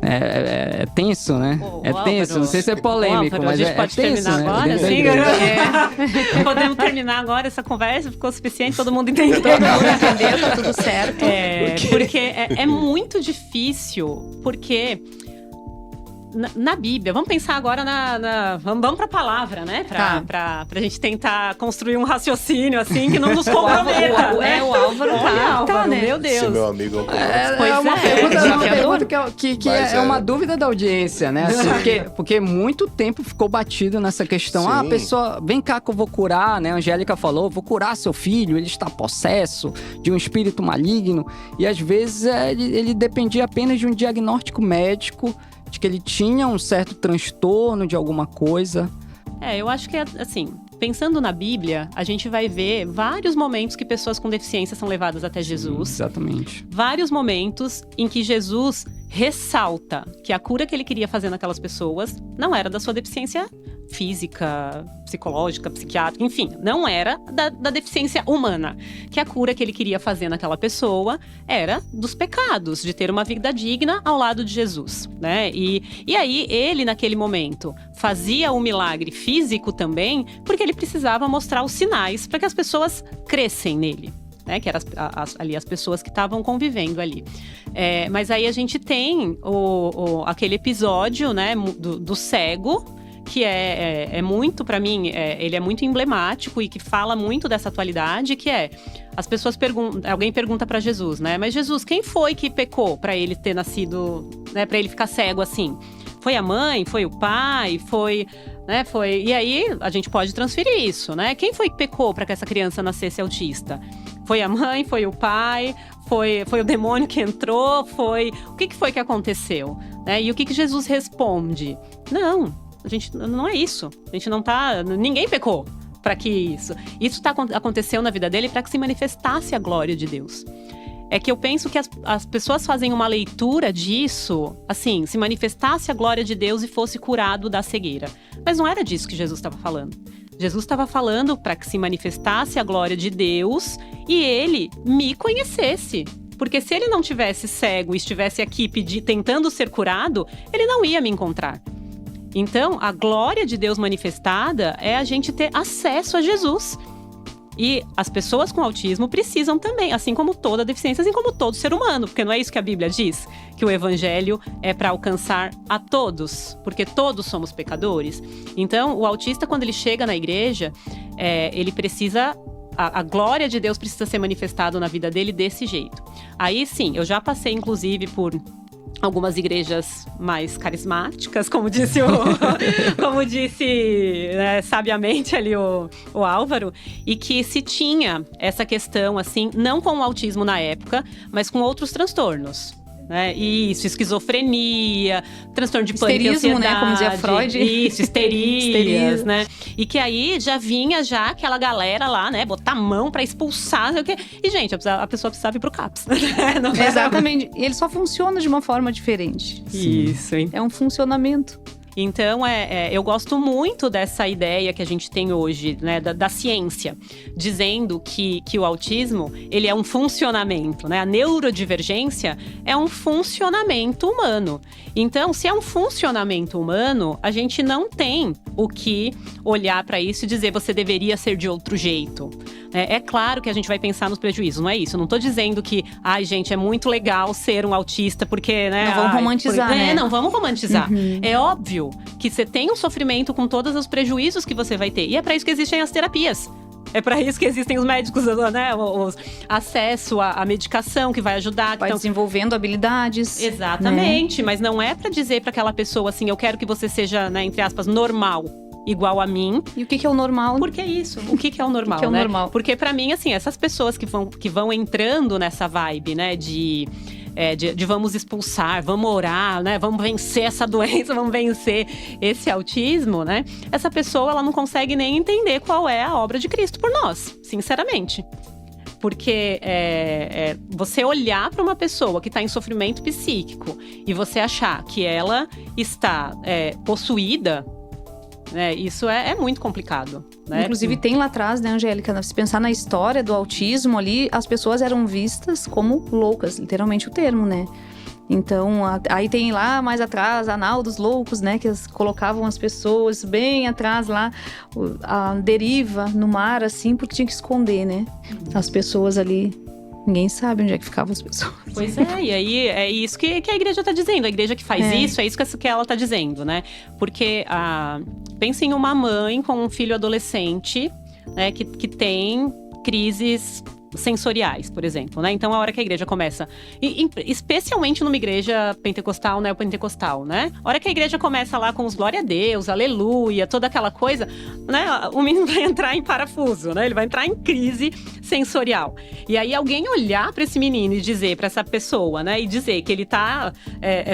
É tenso, né? Tenso, não sei se é polêmico, mas a gente pode tenso, terminar, né? Agora? Sim, podemos terminar agora essa conversa, ficou suficiente, todo mundo entendeu. Todo mundo entendeu, tá tudo certo. Porque é muito difícil, porque na Bíblia, vamos pensar agora vamos pra palavra, né? Pra gente tentar construir um raciocínio, assim, que não nos comprometa, né? O Álvaro Álvaro, né? Meu Deus. Esse meu amigo é um É uma pergunta que é uma dúvida da audiência, né? Assim, porque muito tempo ficou batido nessa questão. Sim. A pessoa, vem cá que eu vou curar, né? A Angélica falou, vou curar seu filho, ele está possesso de um espírito maligno. E às vezes ele dependia apenas de um diagnóstico médico, de que ele tinha um certo transtorno de alguma coisa. Eu acho que, assim, pensando na Bíblia, a gente vai ver vários momentos que pessoas com deficiência são levadas até Jesus. Sim, exatamente. Vários momentos em que Jesus ressalta que a cura que ele queria fazer naquelas pessoas não era da sua deficiência física, psicológica, psiquiátrica, enfim, não era da deficiência humana. Que a cura que ele queria fazer naquela pessoa era dos pecados, de ter uma vida digna ao lado de Jesus, né? E aí, ele, naquele momento, fazia o milagre físico também, porque ele precisava mostrar os sinais para que as pessoas crescem nele. Né, que eram ali as pessoas que estavam convivendo ali. Mas aí a gente tem aquele episódio, né, do cego, que é muito, para mim, ele é muito emblemático e que fala muito dessa atualidade, que as pessoas alguém pergunta para Jesus, né? Mas Jesus, quem foi que pecou para ele ter nascido, né, para ele ficar cego assim? Foi a mãe? Foi o pai? Foi... E aí, a gente pode transferir isso, né? Quem foi que pecou para que essa criança nascesse autista? Foi a mãe? Foi o pai? Foi o demônio que entrou? O que foi que aconteceu? Né? E o que Jesus responde? Não, não é isso. A gente não tá... Ninguém pecou para que isso. Isso aconteceu na vida dele para que se manifestasse a glória de Deus. É que eu penso que as pessoas fazem uma leitura disso, assim, se manifestasse a glória de Deus e fosse curado da cegueira. Mas não era disso que Jesus estava falando. Jesus estava falando para que se manifestasse a glória de Deus e ele me conhecesse. Porque se ele não tivesse cego e estivesse aqui tentando ser curado, ele não ia me encontrar. Então, a glória de Deus manifestada é a gente ter acesso a Jesus. E as pessoas com autismo precisam também, assim como toda deficiência, assim como todo ser humano. Porque não é isso que a Bíblia diz? Que o evangelho é para alcançar a todos, porque todos somos pecadores. Então, o autista, quando ele chega na igreja, ele precisa... A glória de Deus precisa ser manifestada na vida dele desse jeito. Aí sim, eu já passei inclusive por algumas igrejas mais carismáticas, como disse né, sabiamente ali o Álvaro, e que se tinha essa questão, assim, não com o autismo na época, mas com outros transtornos. Né? Isso, esquizofrenia, transtorno de pânico e ansiedade. Né? Como dizia Freud. Isso, histerias, né? E que aí já vinha aquela galera lá, né? Botar a mão pra expulsar, não sei o quê. E, gente, a pessoa precisava ir pro CAPS. Não Exatamente. E ele só funciona de uma forma diferente. Isso, hein? É um funcionamento. Então, eu gosto muito dessa ideia que a gente tem hoje, né, da ciência, dizendo que o autismo, ele é um funcionamento, né? A neurodivergência é um funcionamento humano. Então, se é um funcionamento humano, a gente não tem o que olhar para isso e dizer você deveria ser de outro jeito. É claro que a gente vai pensar nos prejuízos, não é isso? Eu não tô dizendo que, gente, é muito legal ser um autista porque, né? Não vamos romantizar, né? Não vamos romantizar. Uhum. É óbvio que você tem um sofrimento com todos os prejuízos que você vai ter. E é para isso que existem as terapias. É para isso que existem os médicos, né? O acesso à medicação que vai ajudar. Vai desenvolvendo habilidades. Exatamente. Né? Mas não é para dizer para aquela pessoa assim, eu quero que você seja, né, entre aspas, normal. Igual a mim. E o que é o normal? Por que isso? O que é o normal, o que é o né? normal? Porque pra mim, assim, essas pessoas que vão entrando nessa vibe, né, de vamos expulsar, vamos orar, né, vamos vencer essa doença, vamos vencer esse autismo, né? Essa pessoa, ela não consegue nem entender qual é a obra de Cristo por nós, sinceramente. Porque você olhar para uma pessoa que está em sofrimento psíquico e você achar que ela está possuída, isso é muito complicado. Né? Inclusive tem lá atrás, né, Angélica? Se pensar na história do autismo ali, as pessoas eram vistas como loucas, literalmente o termo, né? Então, aí tem lá mais atrás a nau dos loucos, né? Que colocavam as pessoas bem atrás lá, a deriva no mar, assim, porque tinha que esconder, né? As pessoas ali Ninguém sabe onde é que ficavam as pessoas. Pois é, e aí é isso que a igreja tá dizendo. A igreja que faz isso, é isso que ela tá dizendo, né? Porque pensa em uma mãe com um filho adolescente, né, que tem crises sensoriais, por exemplo, né? Então, a hora que a igreja começa, especialmente numa igreja pentecostal, neopentecostal, né? A hora que a igreja começa lá com os glória a Deus, aleluia, toda aquela coisa, né? O menino vai entrar em parafuso, né? Ele vai entrar em crise sensorial. E aí, alguém olhar para esse menino e dizer para essa pessoa, né? E dizer que ele tá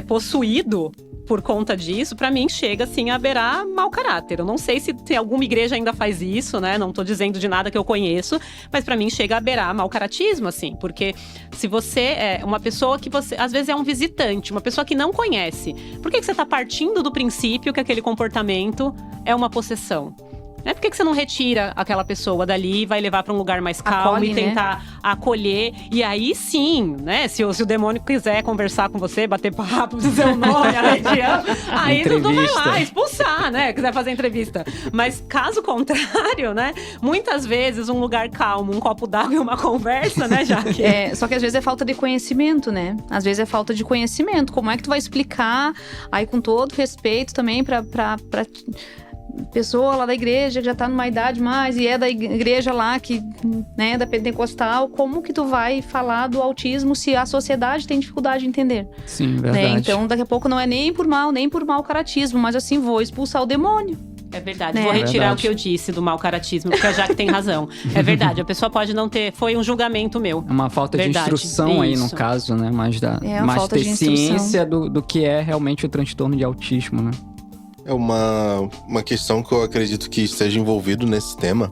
possuído por conta disso, pra mim chega assim a beirar mau caráter. Eu não sei se alguma igreja ainda faz isso, né? Não tô dizendo de nada que eu conheço, mas pra mim chega a beirar mau caratismo, assim. Porque se você é uma pessoa que você, às vezes é um visitante, uma pessoa que não conhece, por que você tá partindo do princípio que aquele comportamento é uma possessão? Por que você não retira aquela pessoa dali e vai levar para um lugar mais calmo e tentar acolher? E aí sim, né? Se o demônio quiser conversar com você, bater papo, dizer o nome, a região, aí tu vai lá expulsar, né? Quiser fazer entrevista. Mas caso contrário, né? Muitas vezes um lugar calmo, um copo d'água e uma conversa, né, Jaque? Só que às vezes é falta de conhecimento, né? Às vezes é falta de conhecimento. Como é que tu vai explicar, aí com todo respeito também pra pessoa lá da igreja que já tá numa idade mais e é da igreja lá que, né, da pentecostal, como que tu vai falar do autismo se a sociedade tem dificuldade de entender? Sim, verdade. Né? Então, daqui a pouco não é nem por mau caratismo, mas assim, vou expulsar o demônio. É verdade, vou retirar o que eu disse do mau caratismo, porque a Jaque tem razão. É verdade, a pessoa pode não ter, foi um julgamento meu. É uma falta de instrução aí, no caso, né? Mais ter ciência do que é realmente o transtorno de autismo, né? É uma questão que eu acredito que esteja envolvido nesse tema.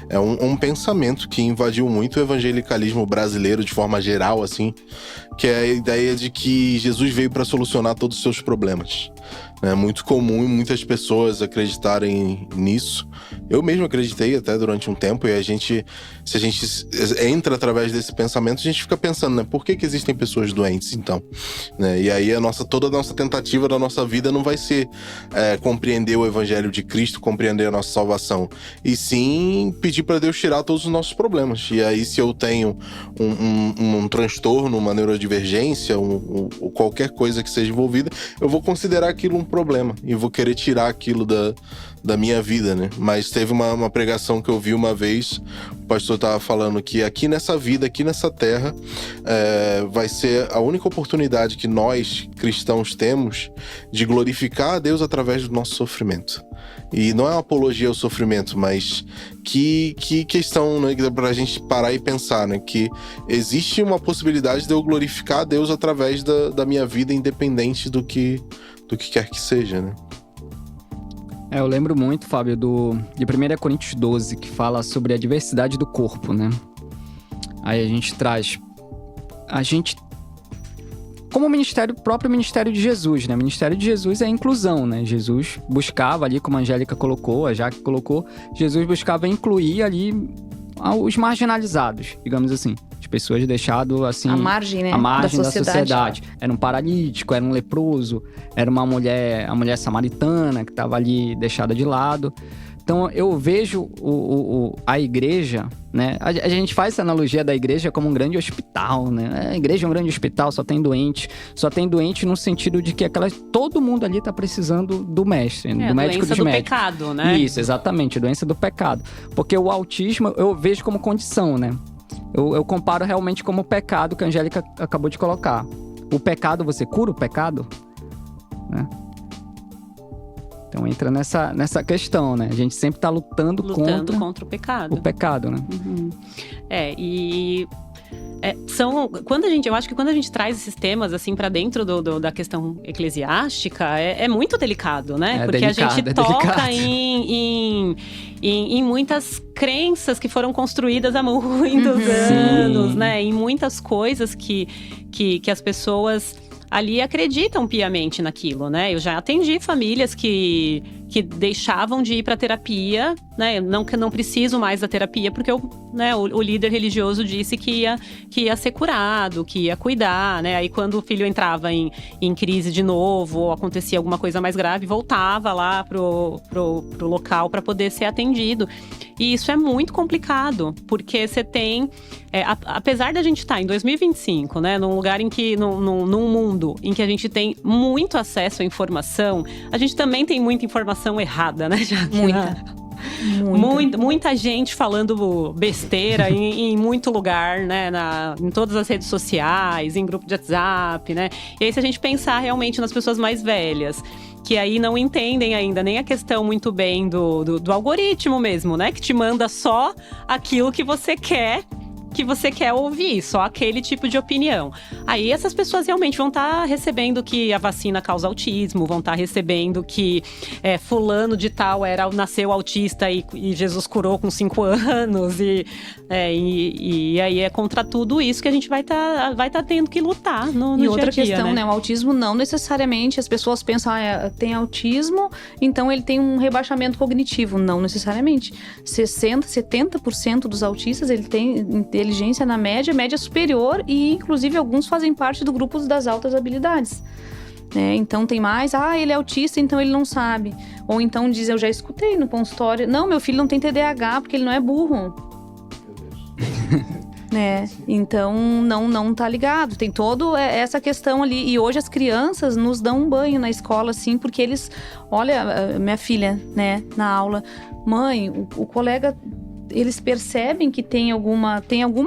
É um pensamento que invadiu muito o evangelicalismo brasileiro de forma geral, assim, que é a ideia de que Jesus veio para solucionar todos os seus problemas. É muito comum muitas pessoas acreditarem nisso. Eu mesmo acreditei até durante um tempo, e se a gente entra através desse pensamento, a gente fica pensando, né? Por que existem pessoas doentes, então? Né? E aí toda a nossa tentativa da nossa vida não vai ser compreender o evangelho de Cristo, compreender a nossa salvação, e sim pedir para Deus tirar todos os nossos problemas. E aí, se eu tenho um transtorno, uma neurodivergência, ou qualquer coisa que seja envolvida, eu vou considerar aquilo um problema e vou querer tirar aquilo da minha vida, né? Mas teve uma pregação que eu vi uma vez, o pastor tava falando que aqui nessa vida, aqui nessa terra, vai ser a única oportunidade que nós, cristãos, temos de glorificar a Deus através do nosso sofrimento. E não é uma apologia ao sofrimento, mas que questão, né, pra gente parar e pensar, né? Que existe uma possibilidade de eu glorificar a Deus através da minha vida, independente do que quer que seja, né? Eu lembro muito, Fábio, de 1 Coríntios 12, que fala sobre a diversidade do corpo, né? Aí a gente traz... Como o próprio ministério de Jesus, né? O ministério de Jesus é a inclusão, né? Jesus buscava ali, como a Angélica colocou, a Jaque colocou, Jesus buscava incluir ali os marginalizados, digamos assim. As pessoas deixadas assim... A margem, né? A margem da sociedade. Era um paralítico, era um leproso, era a mulher samaritana que estava ali deixada de lado. Então, eu vejo a igreja, né? A gente faz essa analogia da igreja como um grande hospital, né? A igreja é um grande hospital, só tem doente no sentido de que todo mundo ali está precisando do mestre, do médico dos médicos. Doença do pecado, né? Isso, exatamente, doença do pecado. Porque o autismo eu vejo como condição, né? Eu comparo realmente como o pecado que a Angélica acabou de colocar. O pecado, você cura o pecado? Né? Então entra nessa questão, né? A gente sempre está lutando contra o pecado. O pecado, né? Uhum. Eu acho que quando a gente traz esses temas assim para dentro da questão eclesiástica, é muito delicado, né? Porque delicado, a gente toca em muitas crenças que foram construídas há muitos anos, né? Em muitas coisas que as pessoas ali acreditam piamente naquilo, né? Eu já atendi famílias que que deixavam de ir para terapia, né? Não preciso mais da terapia, porque o líder religioso disse que ia ser curado, que ia cuidar, né? Aí quando o filho entrava em crise de novo, ou acontecia alguma coisa mais grave, voltava lá pro local para poder ser atendido. E isso é muito complicado, porque você tem… apesar da gente estar em 2025, né, num lugar em que… num mundo em que a gente tem muito acesso à informação, a gente também tem muita informação errada, né, Jaque? Muita gente falando besteira em muito lugar, né? Em todas as redes sociais, em grupo de WhatsApp, né? E aí, se a gente pensar realmente nas pessoas mais velhas, que aí não entendem ainda nem a questão muito bem do algoritmo mesmo, né? Que te manda só aquilo que você quer ouvir, só aquele tipo de opinião. Aí essas pessoas realmente vão estar recebendo que a vacina causa autismo, vão estar recebendo que fulano de tal nasceu autista e Jesus curou com 5 anos. E aí é contra tudo isso que a gente vai tá tendo que lutar no dia a dia. E outra questão, né? O autismo não necessariamente, as pessoas pensam, tem autismo, então ele tem um rebaixamento cognitivo. Não necessariamente. 70% dos autistas, ele tem inteligência na média superior e, inclusive, alguns fazem parte do grupo das altas habilidades. Então tem mais, ele é autista, então ele não sabe. Ou então diz, eu já escutei no consultório, não, meu filho não tem TDAH porque ele não é burro. Então não tá ligado. Tem toda essa questão ali. E hoje as crianças nos dão um banho na escola, assim, porque eles… Olha, minha filha, na aula, mãe, o colega… Eles percebem que tem alguma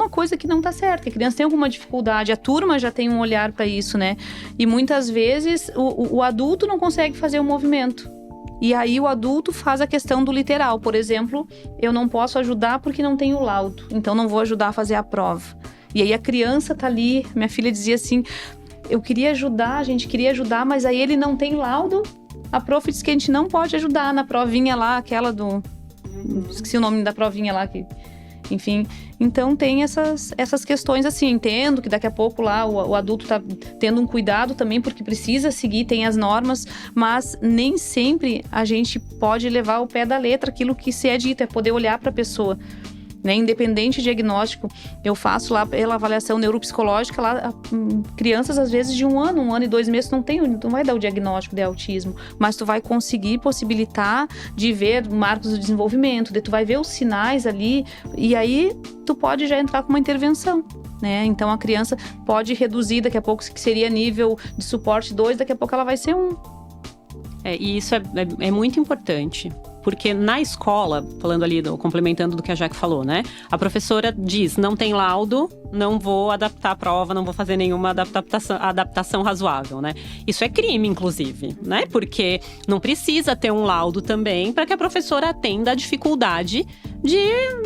coisa que não tá certa, que a criança tem alguma dificuldade, a turma já tem um olhar para isso, né? E muitas vezes o adulto não consegue fazer o movimento. E aí o adulto faz a questão do literal. Por exemplo, eu não posso ajudar porque não tenho laudo, então não vou ajudar a fazer a prova. E aí a criança tá ali, minha filha dizia assim, eu queria ajudar, a gente queria ajudar, mas aí ele não tem laudo, a prof disse que a gente não pode ajudar na provinha lá, aquela do… Esqueci o nome da provinha lá, enfim. Então tem essas questões assim, entendo que daqui a pouco lá o adulto tá tendo um cuidado também, porque precisa seguir, tem as normas, mas nem sempre a gente pode levar ao pé da letra aquilo que se é dito, é poder olhar para a pessoa. Independente diagnóstico, eu faço lá pela avaliação neuropsicológica lá, crianças às vezes de 1 ano e 2 meses não vai dar o diagnóstico de autismo, mas tu vai conseguir possibilitar de ver marcos do desenvolvimento, tu vai ver os sinais ali e aí tu pode já entrar com uma intervenção. Então a criança pode reduzir daqui a pouco, que seria nível de suporte 2, daqui a pouco ela vai ser 1. E isso é muito importante. Porque na escola, falando ali, complementando do que a Jaque falou, né? A professora diz, não tem laudo, não vou adaptar a prova, não vou fazer nenhuma adaptação razoável, né? Isso é crime, inclusive, né? Porque não precisa ter um laudo também para que a professora atenda a dificuldade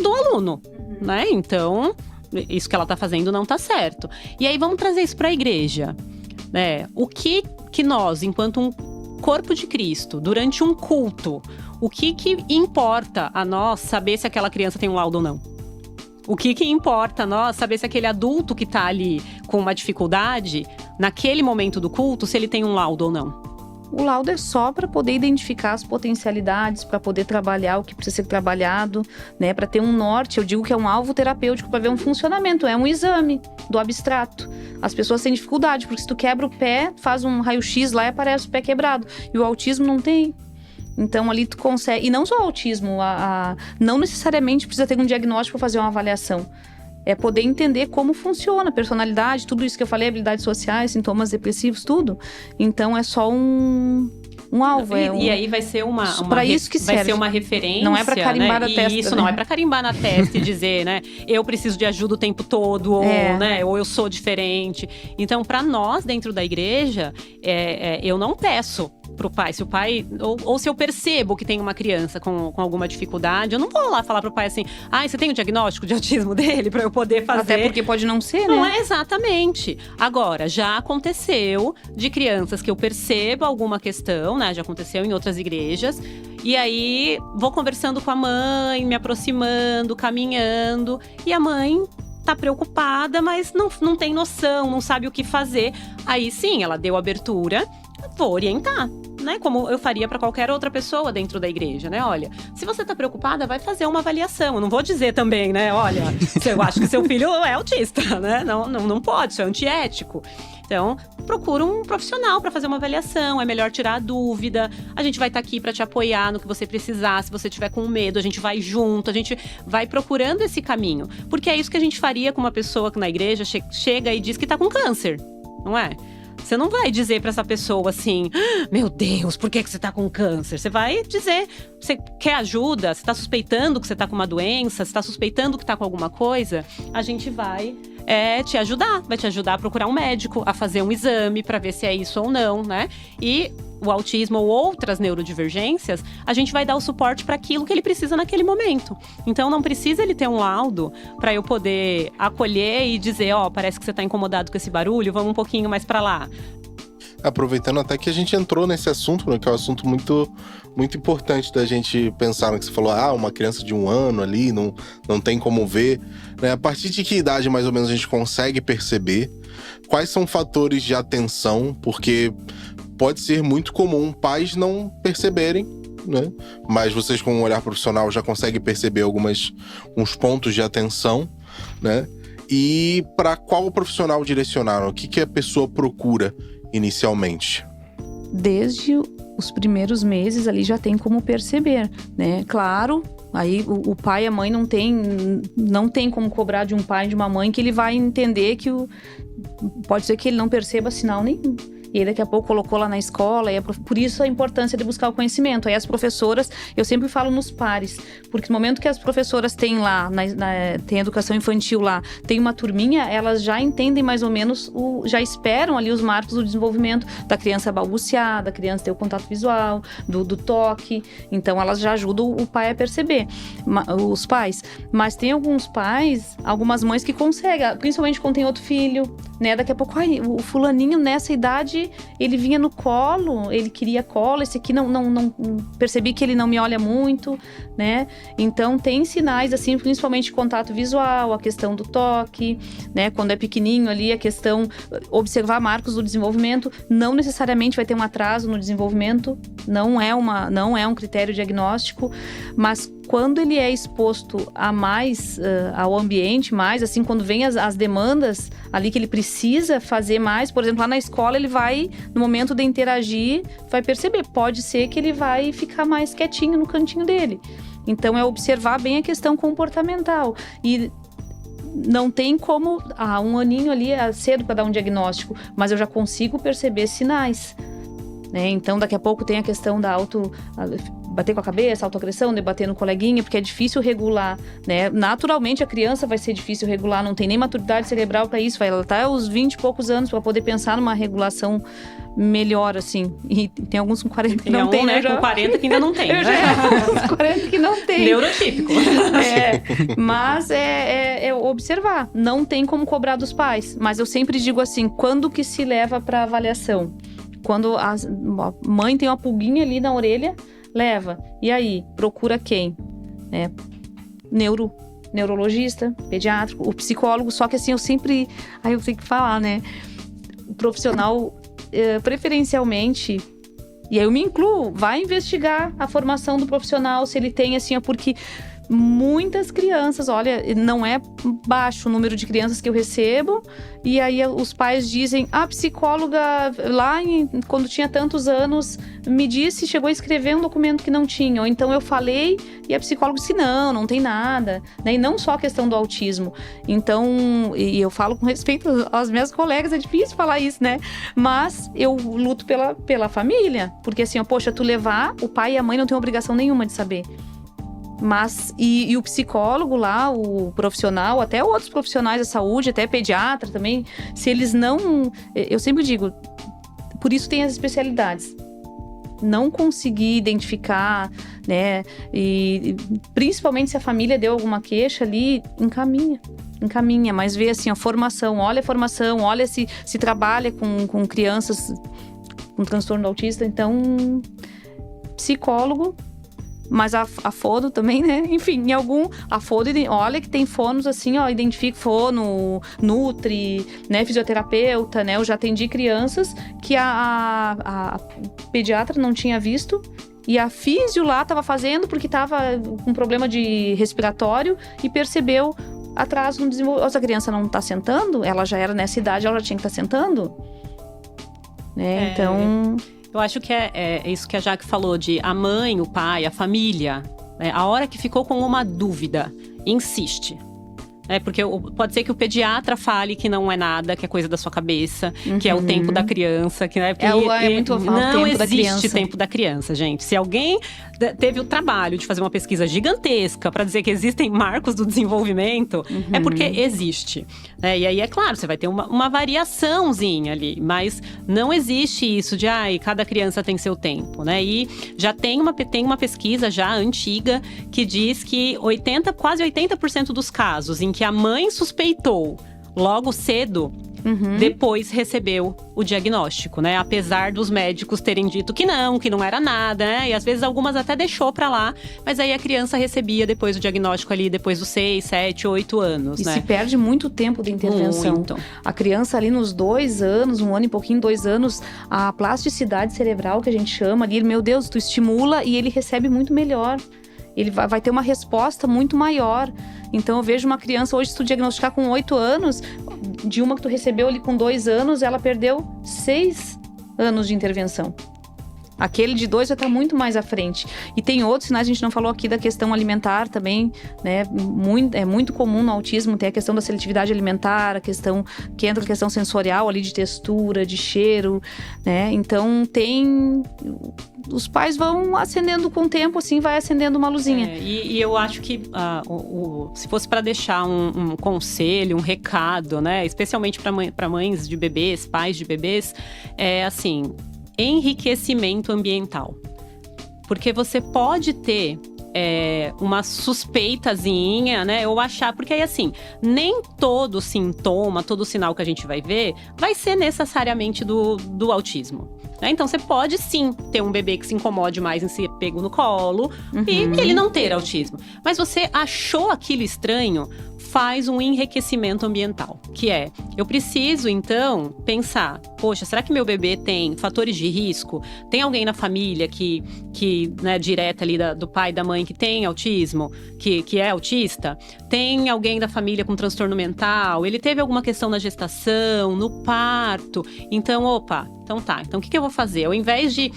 do aluno, né? Então, isso que ela tá fazendo não tá certo. E aí, vamos trazer isso para a igreja, né? O que nós, enquanto um corpo de Cristo, durante um culto, o que importa a nós saber se aquela criança tem um laudo ou não? O que importa a nós saber se aquele adulto que está ali com uma dificuldade, naquele momento do culto, se ele tem um laudo ou não? O laudo é só para poder identificar as potencialidades, para poder trabalhar o que precisa ser trabalhado, para ter um norte. Eu digo que é um alvo terapêutico para ver um funcionamento, é um exame do abstrato. As pessoas têm dificuldade, porque se tu quebra o pé, faz um raio-x lá e aparece o pé quebrado. E o autismo não tem. Então ali tu consegue, e não só o autismo, não necessariamente precisa ter um diagnóstico para fazer uma avaliação. É poder entender como funciona a personalidade, tudo isso que eu falei, habilidades sociais, sintomas depressivos, tudo. Então é só um alvo. E aí vai ser isso que vai serve. ser uma referência. Não é para carimbar na testa. Isso, não é para carimbar na testa e dizer, né? Eu preciso de ajuda o tempo todo, ou eu sou diferente. Então, para nós, dentro da igreja, eu não peço pro pai, se o pai, ou se eu percebo que tem uma criança com alguma dificuldade, eu não vou lá falar pro pai assim, você tem o diagnóstico de autismo dele pra eu poder fazer. Até porque pode não ser, não né? Não é exatamente. Agora, já aconteceu de crianças que eu percebo alguma questão, né? Já aconteceu em outras igrejas. E aí, vou conversando com a mãe, me aproximando, caminhando. E a mãe tá preocupada, mas não tem noção, não sabe o que fazer. Aí sim, ela deu abertura, vou orientar. né, como eu faria para qualquer outra pessoa dentro da igreja, né? Olha, se você tá preocupada, vai fazer uma avaliação. Eu não vou dizer também, né? Olha, eu acho que seu filho é autista, né? Não pode, isso é antiético. Então, procura um profissional para fazer uma avaliação, é melhor tirar a dúvida. A gente vai estar aqui para te apoiar no que você precisar. Se você tiver com medo, a gente vai junto, a gente vai procurando esse caminho. Porque é isso que a gente faria com uma pessoa que na igreja chega e diz que tá com câncer, não é? Você não vai dizer para essa pessoa assim, meu Deus, por que você tá com câncer? Você vai dizer, você quer ajuda? Você tá suspeitando que você tá com uma doença? Você tá suspeitando que tá com alguma coisa? A gente vai te ajudar, vai te ajudar a procurar um médico, a fazer um exame para ver se é isso ou não, né? E o autismo ou outras neurodivergências, a gente vai dar o suporte para aquilo que ele precisa naquele momento. Então, não precisa ele ter um laudo para eu poder acolher e dizer, parece que você tá incomodado com esse barulho, vamos um pouquinho mais para lá. Aproveitando até que a gente entrou nesse assunto, né, que é um assunto muito, muito importante da gente pensar, no que você falou, uma criança de 1 ano ali, não tem como ver, né? A partir de que idade mais ou menos a gente consegue perceber? Quais são fatores de atenção? Porque pode ser muito comum pais não perceberem, né? Mas vocês com um olhar profissional já conseguem perceber uns pontos de atenção, né? E para qual profissional direcionar? O que a pessoa procura inicialmente? Desde os primeiros meses ali já tem como perceber, né? Claro, aí o pai e a mãe não tem como cobrar de um pai e de uma mãe que ele vai entender que pode ser que ele não perceba sinal nenhum. E aí daqui a pouco colocou lá na escola, por isso a importância de buscar o conhecimento. Aí as professoras, eu sempre falo nos pares, porque no momento que as professoras têm lá, tem educação infantil lá, tem uma turminha, elas já entendem mais ou menos, já esperam ali os marcos do desenvolvimento da criança balbuciar, da criança ter o contato visual, do toque. Então elas já ajudam o pai a perceber, os pais. Mas tem alguns pais, algumas mães que conseguem, principalmente quando tem outro filho, né? Daqui a pouco, o fulaninho nessa idade, ele vinha no colo, ele queria colo, esse aqui não percebi que ele não me olha muito, né? Então tem sinais assim, principalmente contato visual, a questão do toque, né? Quando é pequenininho ali, a questão observar marcos do desenvolvimento, não necessariamente vai ter um atraso no desenvolvimento, não é um critério diagnóstico, mas quando ele é exposto a mais ao ambiente, mais assim, quando vem as demandas ali que ele precisa fazer mais, por exemplo, lá na escola ele vai, no momento de interagir, vai perceber, pode ser que ele vai ficar mais quietinho no cantinho dele. Então é observar bem a questão comportamental e não tem como, 1 aninho ali é cedo para dar um diagnóstico, mas eu já consigo perceber sinais, né? Então daqui a pouco tem a questão da bater com a cabeça, autoagressão, debater no coleguinha, porque é difícil regular, né? Naturalmente a criança vai ser difícil regular, não tem nem maturidade cerebral para isso, ela tá aos 20 e poucos anos para poder pensar numa regulação melhor, assim. E tem alguns com 40 que não tem, né? Com 40 que ainda não tem, né? Com 40 que não tem. Neurotípico. Mas é observar, não tem como cobrar dos pais, mas eu sempre digo assim, quando que se leva para avaliação? Quando a mãe tem uma pulguinha ali na orelha, leva. E aí? Procura quem? Neurologista, pediátrico, o psicólogo. Só que assim, eu tenho que falar, né? O profissional, preferencialmente, e aí eu me incluo, vai investigar a formação do profissional, se ele tem assim, porque muitas crianças, olha, não é baixo o número de crianças que eu recebo, e aí os pais dizem, a psicóloga lá quando tinha tantos anos me disse, chegou a escrever um documento que não tinha, ou então eu falei e a psicóloga disse não tem nada, né? E não só a questão do autismo. Então, e eu falo com respeito às minhas colegas, é difícil falar isso, né? Mas eu luto pela família, porque assim, poxa, tu levar, o pai e a mãe não tem obrigação nenhuma de saber. Mas, e o psicólogo lá, o profissional, até outros profissionais da saúde, até pediatra também, se eles não... Eu sempre digo, por isso tem as especialidades. Não conseguir identificar, né? E principalmente se a família deu alguma queixa ali, encaminha, mas vê assim, a formação, olha se trabalha com crianças com transtorno autista. Então, psicólogo... Mas a fono também, né? Enfim, a fono, olha que tem fonos assim, ó, identifica fono, nutri, né, fisioterapeuta, né? Eu já atendi crianças que a pediatra não tinha visto e a físio lá tava fazendo porque tava com problema de respiratório e percebeu atraso no desenvolvimento. Essa criança não tá sentando, ela já era nessa idade, ela já tinha que estar sentando, né? Então... Eu acho que é isso que a Jaque falou, de a mãe, o pai, a família, né? A hora que ficou com uma dúvida, insiste. Porque pode ser que o pediatra fale que não é nada, que é coisa da sua cabeça, que é o tempo da criança. Que, né? É muito não tempo da criança. existe tempo da criança, gente. Se alguém teve o trabalho de fazer uma pesquisa gigantesca para dizer que existem marcos do desenvolvimento, é porque existe. E aí, é claro, você vai ter uma variaçãozinha ali, mas não existe isso de cada criança tem seu tempo, né? E já tem uma pesquisa já antiga que diz que quase 80% dos casos em que a mãe suspeitou logo cedo, depois recebeu o diagnóstico, né? Apesar dos médicos terem dito que não era nada, né? E às vezes algumas até deixou pra lá, mas aí a criança recebia depois o diagnóstico ali, depois dos 6, 7, 8 anos, e né? se perde muito tempo de intervenção. Muito. A criança ali nos 2 anos, 1 ano e pouquinho, 2 anos, a plasticidade cerebral que a gente chama ali, meu Deus, tu estimula e ele recebe muito melhor. Ele vai ter uma resposta muito maior. Então, eu vejo uma criança hoje, se tu diagnosticar com 8 anos, de uma que tu recebeu ali com 2 anos, ela perdeu 6 anos de intervenção. Aquele de 2 já está muito mais à frente. E tem outros sinais, a gente não falou aqui da questão alimentar também, né? É muito comum no autismo ter a questão da seletividade alimentar, que entra a questão sensorial ali de textura, de cheiro, né? Então os pais vão acendendo com o tempo, assim, vai acendendo uma luzinha. E eu acho que se fosse para deixar um conselho, um recado, né? Especialmente para mães de bebês, pais de bebês, é assim... enriquecimento ambiental. Porque você pode ter uma suspeitazinha, né? Ou achar, porque aí assim, nem todo sintoma, todo sinal que a gente vai ver vai ser necessariamente do autismo. Então você pode sim ter um bebê que se incomode mais em ser pego no colo e ele não ter autismo. Mas você achou aquilo estranho, faz um enriquecimento ambiental, que eu preciso então pensar, poxa, será que meu bebê tem fatores de risco? Tem alguém na família que né, direta ali do pai e da mãe que tem autismo, que é autista? Tem alguém da família com transtorno mental? Ele teve alguma questão na gestação, no parto? Então, então tá. Então o que eu vou fazer? Ao invés de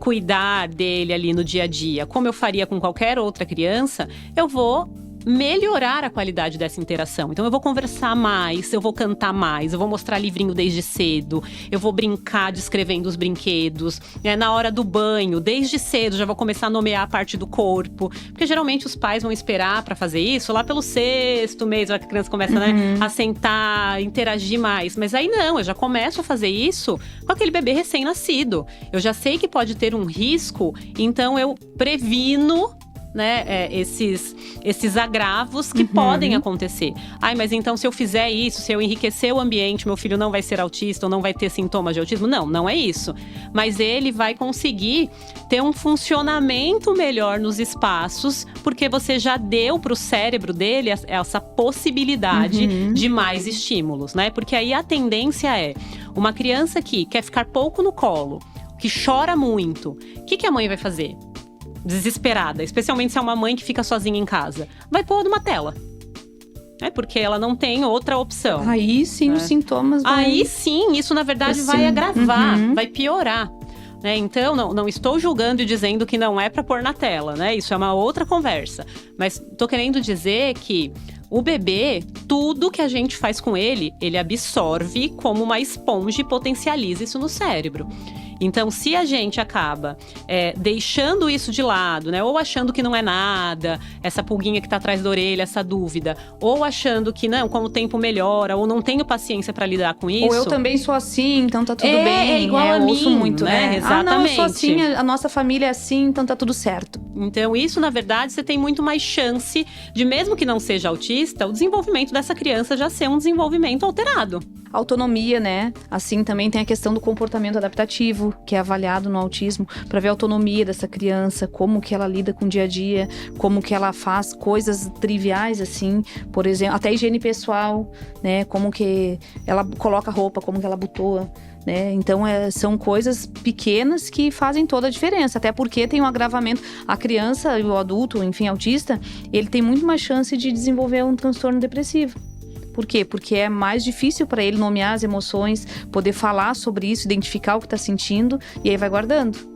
cuidar dele ali no dia a dia, como eu faria com qualquer outra criança, eu vou melhorar a qualidade dessa interação. Então eu vou conversar mais, eu vou cantar mais, eu vou mostrar livrinho desde cedo, eu vou brincar descrevendo os brinquedos, né? Na hora do banho, desde cedo já vou começar a nomear a parte do corpo, porque geralmente os pais vão esperar para fazer isso lá pelo 6º mês, a criança começa né, a sentar, interagir mais, mas aí não, eu já começo a fazer isso com aquele bebê recém-nascido. Eu já sei que pode ter um risco, então eu previno, né, esses agravos que podem acontecer. Mas então se eu fizer isso, se eu enriquecer o ambiente, meu filho não vai ser autista ou não vai ter sintomas de autismo? Não é isso. Mas ele vai conseguir ter um funcionamento melhor nos espaços, porque você já deu para o cérebro dele essa possibilidade de mais estímulos, né? Porque aí a tendência é uma criança que quer ficar pouco no colo, que chora muito. O que a mãe vai fazer? Desesperada, especialmente se é uma mãe que fica sozinha em casa, vai pôr numa tela. Porque ela não tem outra opção. Aí sim, os sintomas vão... Aí sim, isso na verdade vai agravar, vai piorar. Então, não estou julgando e dizendo que não é para pôr na tela, né? Isso é uma outra conversa. Mas tô querendo dizer que o bebê, tudo que a gente faz com ele absorve como uma esponja e potencializa isso no cérebro. Então, se a gente acaba deixando isso de lado, né? Ou achando que não é nada, essa pulguinha que tá atrás da orelha, essa dúvida. Ou achando que, não, com o tempo melhora, ou não tenho paciência para lidar com isso. Ou eu também sou assim, então tá tudo bem. É igual a mim, ouço muito, né? Exatamente. Não, eu sou assim, a nossa família é assim, então tá tudo certo. Então, isso, na verdade, você tem muito mais chance de, mesmo que não seja autista, o desenvolvimento dessa criança já ser um desenvolvimento alterado. autonomia, né? Assim, também tem a questão do comportamento adaptativo, que é avaliado no autismo, para ver a autonomia dessa criança, como que ela lida com o dia a dia, como que ela faz coisas triviais, assim, por exemplo, até higiene pessoal, né? Como que ela coloca roupa, como que ela abotoa, né? Então, são coisas pequenas que fazem toda a diferença, até porque tem um agravamento. A criança e o adulto, enfim, autista, ele tem muito mais chance de desenvolver um transtorno depressivo. Por quê? Porque é mais difícil para ele nomear as emoções, poder falar sobre isso, identificar o que está sentindo, e aí vai guardando.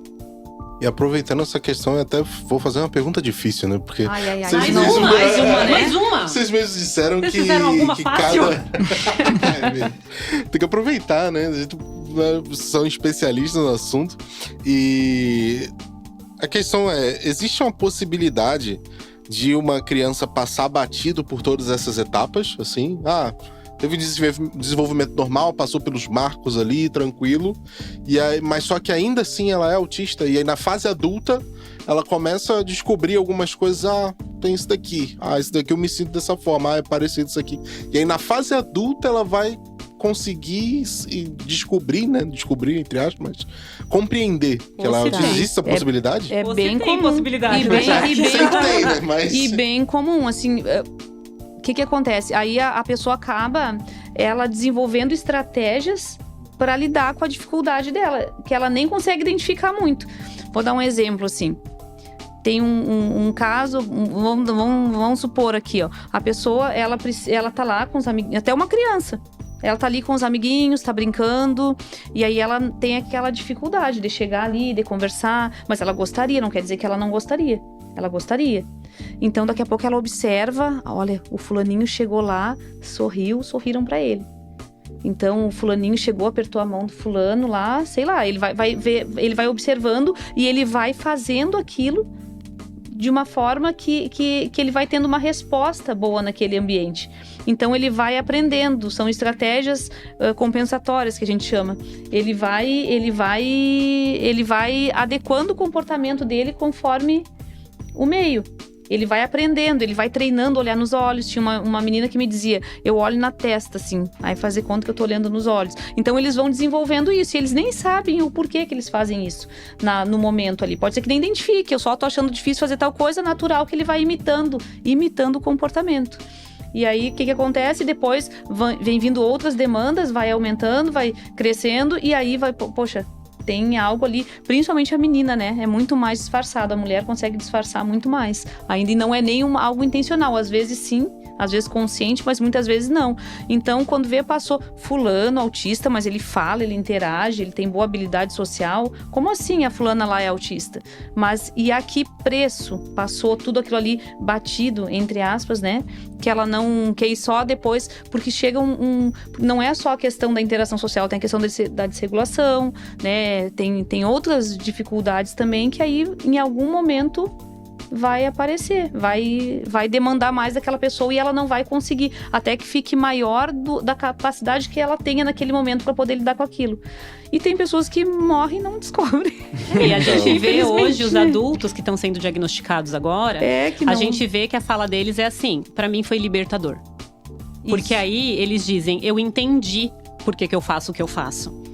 E aproveitando essa questão, eu até vou fazer uma pergunta difícil, né? Porque Ai. vocês Mais uma, né? Mais uma. Vocês mesmos disseram Vocês que fizeram alguma fácil? Tem que aproveitar, né? A gente são especialistas no assunto. E a questão é, existe uma possibilidade de uma criança passar batido por todas essas etapas, assim? Teve desenvolvimento normal, passou pelos marcos ali, tranquilo. E aí, mas só que ainda assim ela é autista. E aí na fase adulta, ela começa a descobrir algumas coisas. Tem isso daqui. Isso daqui eu me sinto dessa forma. É parecido isso aqui. E aí na fase adulta ela vai conseguir descobrir, né? Descobrir, entre aspas, mas compreender que ela existe essa possibilidade. É bem comum. Possibilidade. E bem comum, assim. O que acontece? Aí a pessoa acaba ela desenvolvendo estratégias para lidar com a dificuldade dela, que ela nem consegue identificar muito. Vou dar um exemplo, assim. Tem um caso, vamos supor aqui, ó. A pessoa, ela tá lá com os amiguinhos, até uma criança. Ela tá ali com os amiguinhos, tá brincando, e aí ela tem aquela dificuldade de chegar ali, de conversar, mas ela gostaria, não quer dizer que ela não gostaria. Ela gostaria. Então, daqui a pouco ela observa, olha, o fulaninho chegou lá, sorriram pra ele. Então, o fulaninho chegou, apertou a mão do fulano lá, sei lá, ele ele vai observando e ele vai fazendo aquilo de uma forma que ele vai tendo uma resposta boa naquele ambiente. Então ele vai aprendendo, são estratégias compensatórias que a gente chama. Ele vai adequando o comportamento dele conforme o meio. Ele vai aprendendo, ele vai treinando olhar nos olhos. Tinha uma menina que me dizia, eu olho na testa, assim. Aí fazer conta que eu tô olhando nos olhos. Então eles vão desenvolvendo isso. E eles nem sabem o porquê que eles fazem isso no momento ali. Pode ser que nem identifique, eu só tô achando difícil fazer tal coisa, natural que ele vai imitando o comportamento. E aí, o que acontece? Depois vem vindo outras demandas, vai aumentando, vai crescendo. E aí vai, poxa, tem algo ali, principalmente a menina, né? É muito mais disfarçado, a mulher consegue disfarçar muito mais. Ainda não é nem algo intencional, às vezes sim, às vezes consciente, mas muitas vezes não. Então, quando passou fulano, autista, mas ele fala, ele interage, ele tem boa habilidade social. Como assim a fulana lá é autista? Mas, e a que preço passou tudo aquilo ali batido, entre aspas, né? Que ela não... Que aí só depois... Porque chega não é só a questão da interação social, tem a questão da desregulação, né? Tem outras dificuldades também que aí, em algum momento, vai aparecer, vai demandar mais daquela pessoa e ela não vai conseguir, até que fique maior da capacidade que ela tenha naquele momento para poder lidar com aquilo. E tem pessoas que morrem e não descobrem. E a gente vê hoje os adultos que estão sendo diagnosticados agora, a gente vê que a fala deles é assim, para mim foi libertador. Porque aí eles dizem, eu entendi por que eu faço o que eu faço.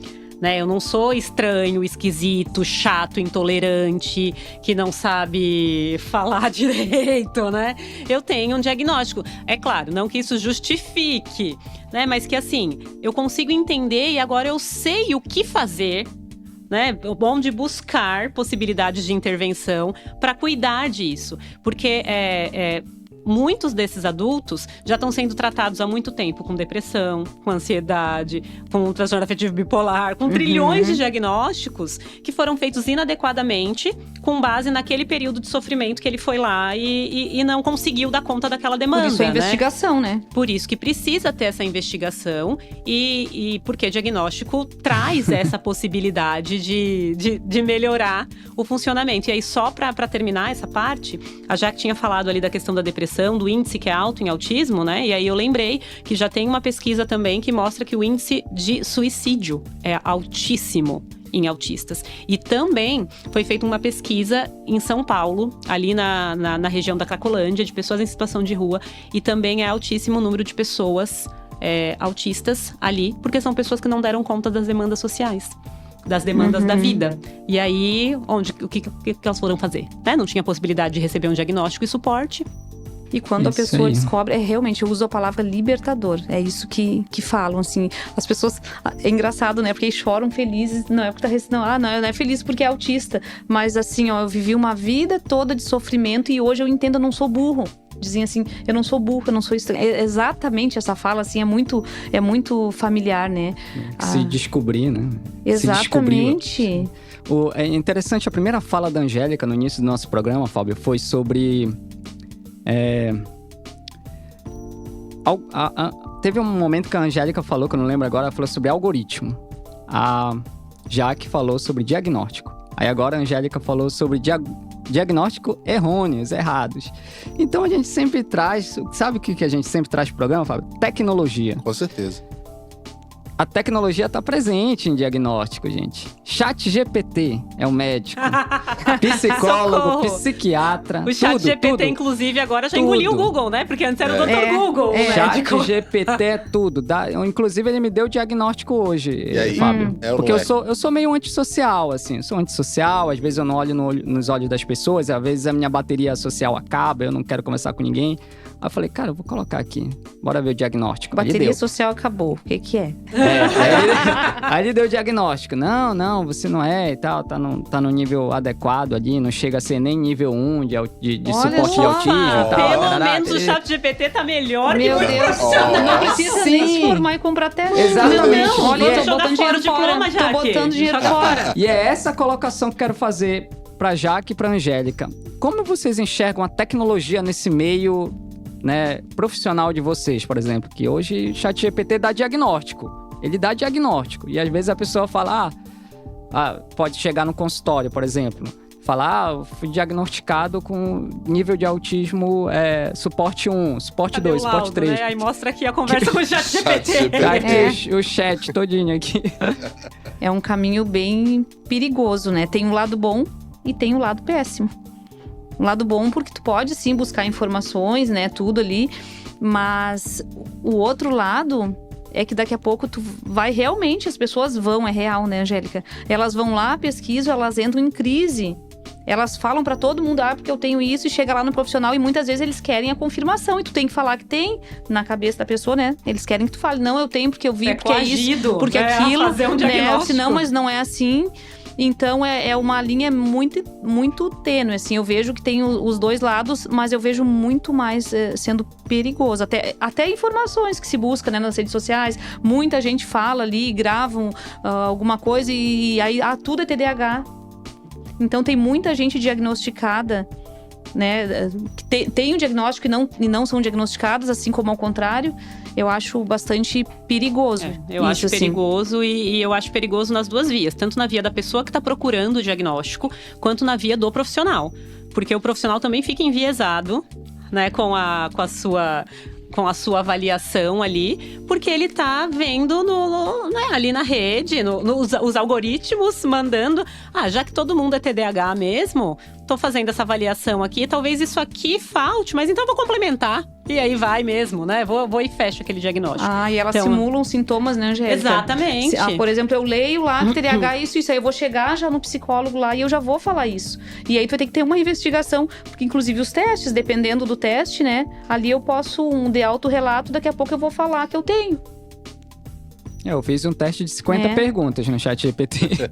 Né? Eu não sou estranho, esquisito, chato, intolerante, que não sabe falar direito, né? Eu tenho um diagnóstico. É claro, não que isso justifique, né? Mas que assim, eu consigo entender e agora eu sei o que fazer, né? Onde buscar possibilidades de intervenção para cuidar disso. Porque muitos desses adultos já estão sendo tratados há muito tempo com depressão, com ansiedade, com transtorno afetivo bipolar, com trilhões de diagnósticos que foram feitos inadequadamente com base naquele período de sofrimento que ele foi lá e não conseguiu dar conta daquela demanda. Por isso a investigação, né? Por isso que precisa ter essa investigação e porque o diagnóstico traz essa possibilidade de melhorar o funcionamento. E aí, só para terminar essa parte, a Jaque tinha falado ali da questão da depressão, do índice que é alto em autismo, né? E aí eu lembrei que já tem uma pesquisa também que mostra que o índice de suicídio é altíssimo em autistas. E também foi feita uma pesquisa em São Paulo, ali na região da Cracolândia, de pessoas em situação de rua, e também é altíssimo o número de pessoas autistas ali, porque são pessoas que não deram conta das demandas sociais. Das demandas da vida. E aí, o que elas foram fazer? Né? Não tinha possibilidade de receber um diagnóstico e suporte. E quando a Isso pessoa aí. descobre, realmente, eu uso a palavra libertador. É isso que falam, assim. As pessoas, é engraçado, né? Porque eles choram felizes, não é porque não é feliz porque é autista. Mas assim, ó, eu vivi uma vida toda de sofrimento e hoje eu entendo, eu não sou burro. Dizem assim, eu não sou burro, eu não sou estranho. Exatamente essa fala, assim, é muito familiar, né? Se descobrir, né? Exatamente. É interessante, a primeira fala da Angélica no início do nosso programa, Fábio, foi sobre... Teve um momento que a Angélica falou, que eu não lembro agora, ela falou sobre algoritmo. A Jaque falou sobre diagnóstico. Aí agora a Angélica falou sobre diagnóstico errôneos, errados. Então a gente sempre traz... Sabe o que a gente sempre traz pro programa, Fábio? Tecnologia. Com certeza. A tecnologia está presente em diagnóstico, gente. ChatGPT é um médico, psicólogo, psiquiatra, O ChatGPT, tudo. inclusive, agora já engoliu o Google, né? Porque antes era o Dr. Google, o médico. ChatGPT é tudo. Inclusive, ele me deu o diagnóstico hoje, E aí, Fábio. Porque não eu sou meio antissocial, assim. Eu sou antissocial, às vezes eu não olho nos olhos das pessoas, às vezes a minha bateria social acaba, eu não quero conversar com ninguém. Aí eu falei, cara, eu vou colocar aqui. Bora ver o diagnóstico. Bateria social acabou. O que é? Aí ele deu o diagnóstico. Não, você não é e tal. Tá no nível adequado ali. Não chega a ser nem nível 1 de suporte de autismo e tal. Pelo menos o ChatGPT tá melhor Meu que Deus, não precisa Sim. nem se formar e comprar teste. Exatamente. Não, olha, Deixa tô eu dar botando fora dinheiro o diploma, fora. Tô Jaque. botando dinheiro fora. E é essa colocação que eu quero fazer pra Jaque e pra Angélica. Como vocês enxergam a tecnologia nesse meio, né, profissional de vocês, por exemplo? Que hoje o ChatGPT dá diagnóstico. Ele dá diagnóstico. E às vezes a pessoa fala, pode chegar no consultório, por exemplo. Falar, eu fui diagnosticado com nível de autismo suporte 1, suporte Cadê 2, o suporte laudo, 3. né? Aí mostra aqui a conversa com o ChatGPT. ChatGPT. O chat todinho aqui. É um caminho bem perigoso, né? Tem um lado bom e tem um lado péssimo. Um lado bom porque tu pode sim buscar informações, né? Tudo ali. Mas o outro lado é que daqui a pouco tu vai realmente, as pessoas vão, é real, né, Angélica? Elas vão lá, pesquisam, elas entram em crise. Elas falam pra todo mundo, porque eu tenho isso, e chega lá no profissional e muitas vezes eles querem a confirmação e tu tem que falar que tem na cabeça da pessoa, né? Eles querem que tu fale, não, eu tenho porque eu vi, porque é isso, porque aquilo, fazer um né? diagnóstico. Senão, mas não é assim. Então, é uma linha muito, muito tênue, assim. Eu vejo que tem os dois lados, mas eu vejo muito mais sendo perigoso. Até informações que se busca, né, nas redes sociais. Muita gente fala ali, gravam alguma coisa e aí tudo é TDAH. Então, tem muita gente diagnosticada, né, que tem um diagnóstico e não são diagnosticados, assim como ao contrário. Eu acho bastante perigoso. Eu acho perigoso e eu acho perigoso nas duas vias. Tanto na via da pessoa que está procurando o diagnóstico, quanto na via do profissional. Porque o profissional também fica enviesado, né, com a sua avaliação ali, porque ele tá vendo ali na rede, os algoritmos mandando, já que todo mundo é TDAH mesmo, tô fazendo essa avaliação aqui, talvez isso aqui falte, mas então eu vou complementar. E aí vai mesmo, né? Vou e fecho aquele diagnóstico. E elas simulam sintomas, né, Angélica? Exatamente. Por exemplo, eu leio lá que TDAH isso, aí eu vou chegar já no psicólogo lá e eu já vou falar isso. E aí tu vai ter que ter uma investigação, porque inclusive os testes, dependendo do teste, né? Ali eu posso de autorrelato, daqui a pouco eu vou falar que eu tenho. Eu fiz um teste de 50 perguntas no ChatGPT.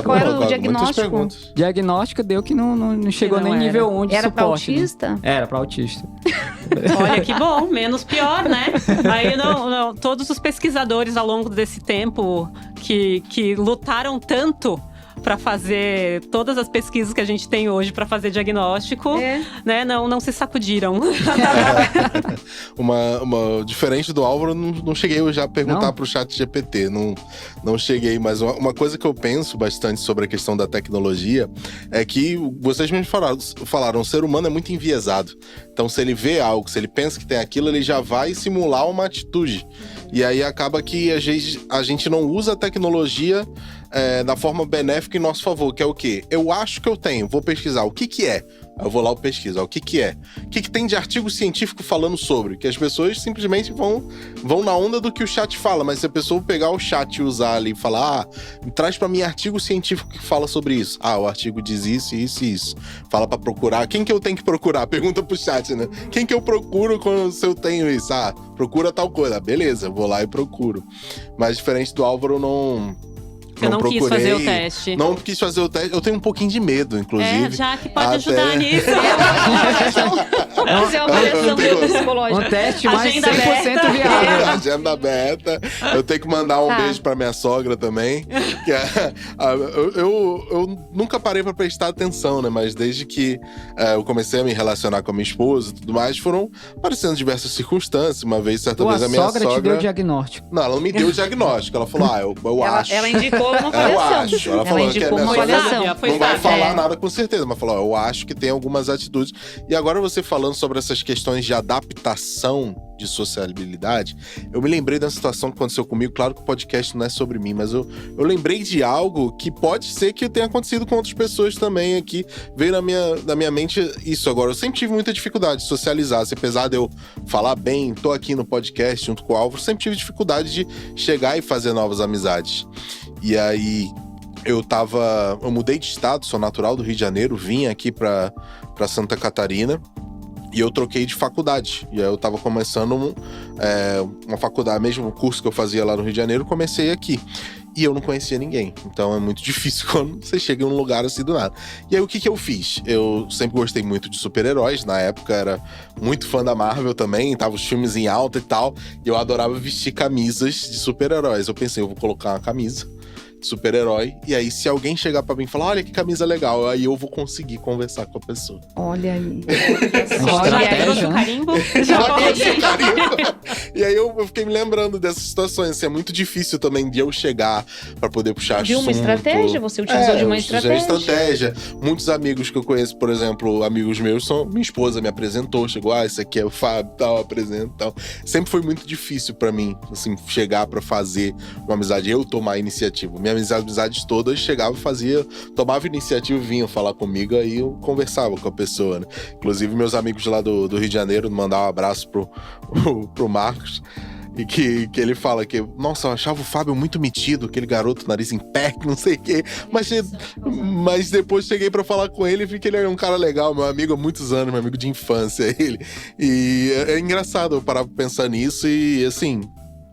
Qual era o diagnóstico? Diagnóstico deu que não chegou nem nível 1 de era suporte. Pra autista? Né? Era pra autista. Olha que bom, menos pior, né? Aí todos os pesquisadores ao longo desse tempo que lutaram tanto para fazer todas as pesquisas que a gente tem hoje para fazer diagnóstico, né? Não se sacudiram. Diferente do Álvaro, não cheguei eu já a perguntar pro ChatGPT, não cheguei, mas uma coisa que eu penso bastante sobre a questão da tecnologia é que vocês me falaram, o ser humano é muito enviesado. Então, se ele vê algo, se ele pensa que tem aquilo, ele já vai simular uma atitude. E aí acaba que a gente não usa a tecnologia da forma benéfica em nosso favor, que é o quê? Eu acho que eu tenho, vou pesquisar. O que é? Eu vou lá pesquisar. O que é? O que tem de artigo científico falando sobre? Que as pessoas simplesmente vão na onda do que o chat fala, mas se a pessoa pegar o chat e usar ali e falar, traz pra mim artigo científico que fala sobre isso. O artigo diz isso, isso e isso. Fala pra procurar. Quem que eu tenho que procurar? Pergunta pro chat, né? Quem que eu procuro se eu tenho isso? Procura tal coisa. Beleza, vou lá e procuro. Mas diferente do Álvaro, Eu não quis fazer o teste. Não quis fazer o teste. Eu tenho um pouquinho de medo, inclusive. Já que pode ajudar nisso. Fazer uma avaliação psicológica. Um teste mais Agenda 100% viável. Agenda aberta. Eu tenho que mandar um beijo pra minha sogra também. Eu nunca parei pra prestar atenção, né? Mas desde que eu comecei a me relacionar com a minha esposa e tudo mais, foram aparecendo diversas circunstâncias. Uma vez, certa vez, a minha sogra te deu o diagnóstico. Não, ela não me deu o diagnóstico. Ela falou, eu acho. Ela indicou uma avaliação. Eu acho. Ela falou que a minha sogra não vai falar nada com certeza, mas falou, eu acho que tem algumas atitudes. E agora você falando sobre essas questões de adaptação de sociabilidade, eu me lembrei da situação que aconteceu comigo. Claro que o podcast não é sobre mim, mas eu lembrei de algo que pode ser que tenha acontecido com outras pessoas também aqui. Veio na minha mente isso agora. Eu sempre tive muita dificuldade de socializar. Apesar de eu falar bem, tô aqui no podcast junto com o Álvaro, sempre tive dificuldade de chegar e fazer novas amizades. E aí, eu mudei de estado, sou natural do Rio de Janeiro, vim aqui pra Santa Catarina e eu troquei de faculdade. E aí eu tava começando uma faculdade, mesmo o curso que eu fazia lá no Rio de Janeiro, comecei aqui. E eu não conhecia ninguém, então é muito difícil quando você chega em um lugar assim do nada. E aí o que eu fiz? Eu sempre gostei muito de super-heróis, na época era muito fã da Marvel também, tava os filmes em alta e tal, e eu adorava vestir camisas de super-heróis. Eu pensei, eu vou colocar uma camisa de super-herói, e aí se alguém chegar pra mim e falar, olha que camisa legal, aí eu vou conseguir conversar com a pessoa. Olha aí. Estratégia, né? Carimbo. E aí eu fiquei me lembrando dessas situações, assim, é muito difícil também de eu chegar pra poder puxar De assunto. uma estratégia, você utilizou de uma estratégia. Muitos amigos que eu conheço, por exemplo, amigos meus, minha esposa me apresentou, chegou, esse aqui é o Fábio, tal, apresento, tal. Sempre foi muito difícil pra mim, assim, chegar pra fazer uma amizade, eu tomar a iniciativa. Minhas amizades todas chegavam, tomava iniciativa e vinham falar comigo, aí eu conversava com a pessoa, né? Inclusive, meus amigos lá do Rio de Janeiro, mandar um abraço pro Marcos, e que ele fala que, nossa, eu achava o Fábio muito metido, aquele garoto, nariz em pé, não sei o quê. Mas depois cheguei pra falar com ele e vi que ele é um cara legal, meu amigo há muitos anos, meu amigo de infância, ele. E é engraçado eu parar pra pensar nisso e, assim,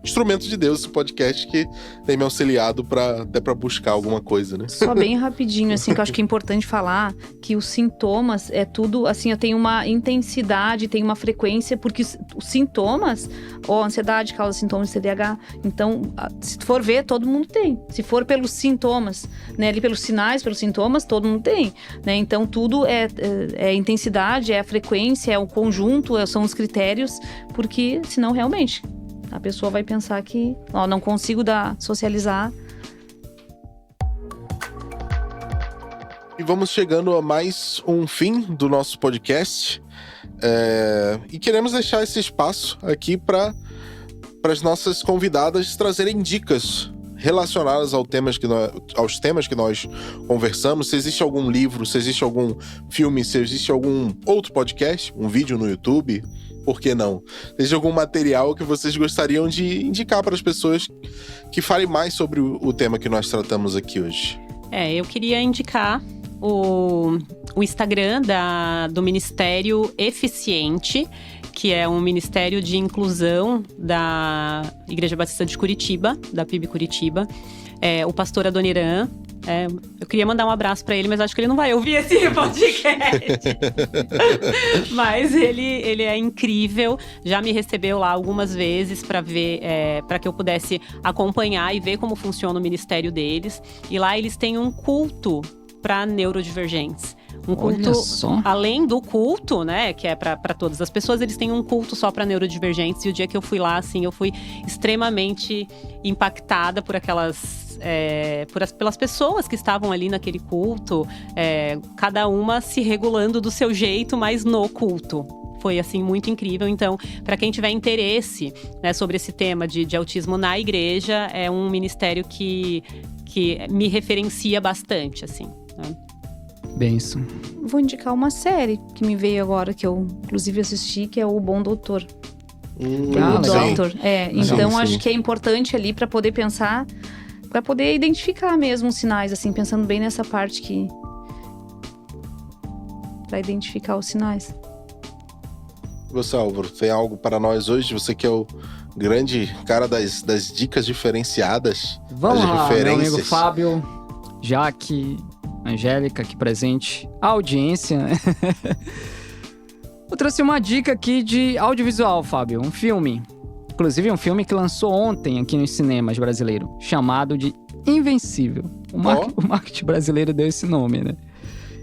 instrumento de Deus, esse podcast que tem me auxiliado até pra buscar alguma coisa, né? Só bem rapidinho, assim, que eu acho que é importante falar que os sintomas é tudo, assim, tem uma intensidade, tem uma frequência, porque os sintomas, a ansiedade causa sintomas de TDAH, então, se for ver, todo mundo tem. Se for pelos sintomas, né, ali pelos sinais, pelos sintomas, todo mundo tem, né? Então, tudo é intensidade, é a frequência, é o conjunto, são os critérios, porque senão, realmente, a pessoa vai pensar que, não consigo socializar. E vamos chegando a mais um fim do nosso podcast. E queremos deixar esse espaço aqui para as nossas convidadas trazerem dicas relacionadas aos temas que nós conversamos. Se existe algum livro, se existe algum filme, se existe algum outro podcast, um vídeo no YouTube, por que não? Seja algum material que vocês gostariam de indicar para as pessoas que falem mais sobre o tema que nós tratamos aqui hoje. Eu queria indicar o Instagram do Ministério Eficiente, que é um ministério de inclusão da Igreja Batista de Curitiba, da PIB Curitiba. O pastor Adoniran. Eu queria mandar um abraço pra ele, mas acho que ele não vai ouvir esse podcast. Mas ele é incrível. Já me recebeu lá algumas vezes pra ver, para que eu pudesse acompanhar e ver como funciona o ministério deles. E lá eles têm um culto para neurodivergentes. Um culto, além do culto, né, que é para todas as pessoas, eles têm um culto só para neurodivergentes. E o dia que eu fui lá, assim, eu fui extremamente impactada por pelas pessoas que estavam ali naquele culto, cada uma se regulando do seu jeito, mas no culto. Foi, assim, muito incrível. Então, para quem tiver interesse, né, sobre esse tema de autismo na igreja, é um ministério que que me referencia bastante, assim, né? Benção. Vou indicar uma série que me veio agora, que eu inclusive assisti, que é O Bom Doutor. Ah, O legal. Doctor. Então Sim. acho que é importante ali para poder pensar, para poder identificar mesmo os sinais, assim, pensando bem nessa parte que... para identificar os sinais. Você, Álvaro, tem algo para nós hoje? Você que é o grande cara das dicas diferenciadas, Vamos das lá, meu referências. amigo Fábio, Jaque, Angélica aqui presente, a audiência, né? Eu trouxe uma dica aqui de audiovisual, Fábio, um filme. Inclusive um filme que lançou ontem aqui nos cinemas brasileiros, chamado de Invencível. O marketing brasileiro deu esse nome, né?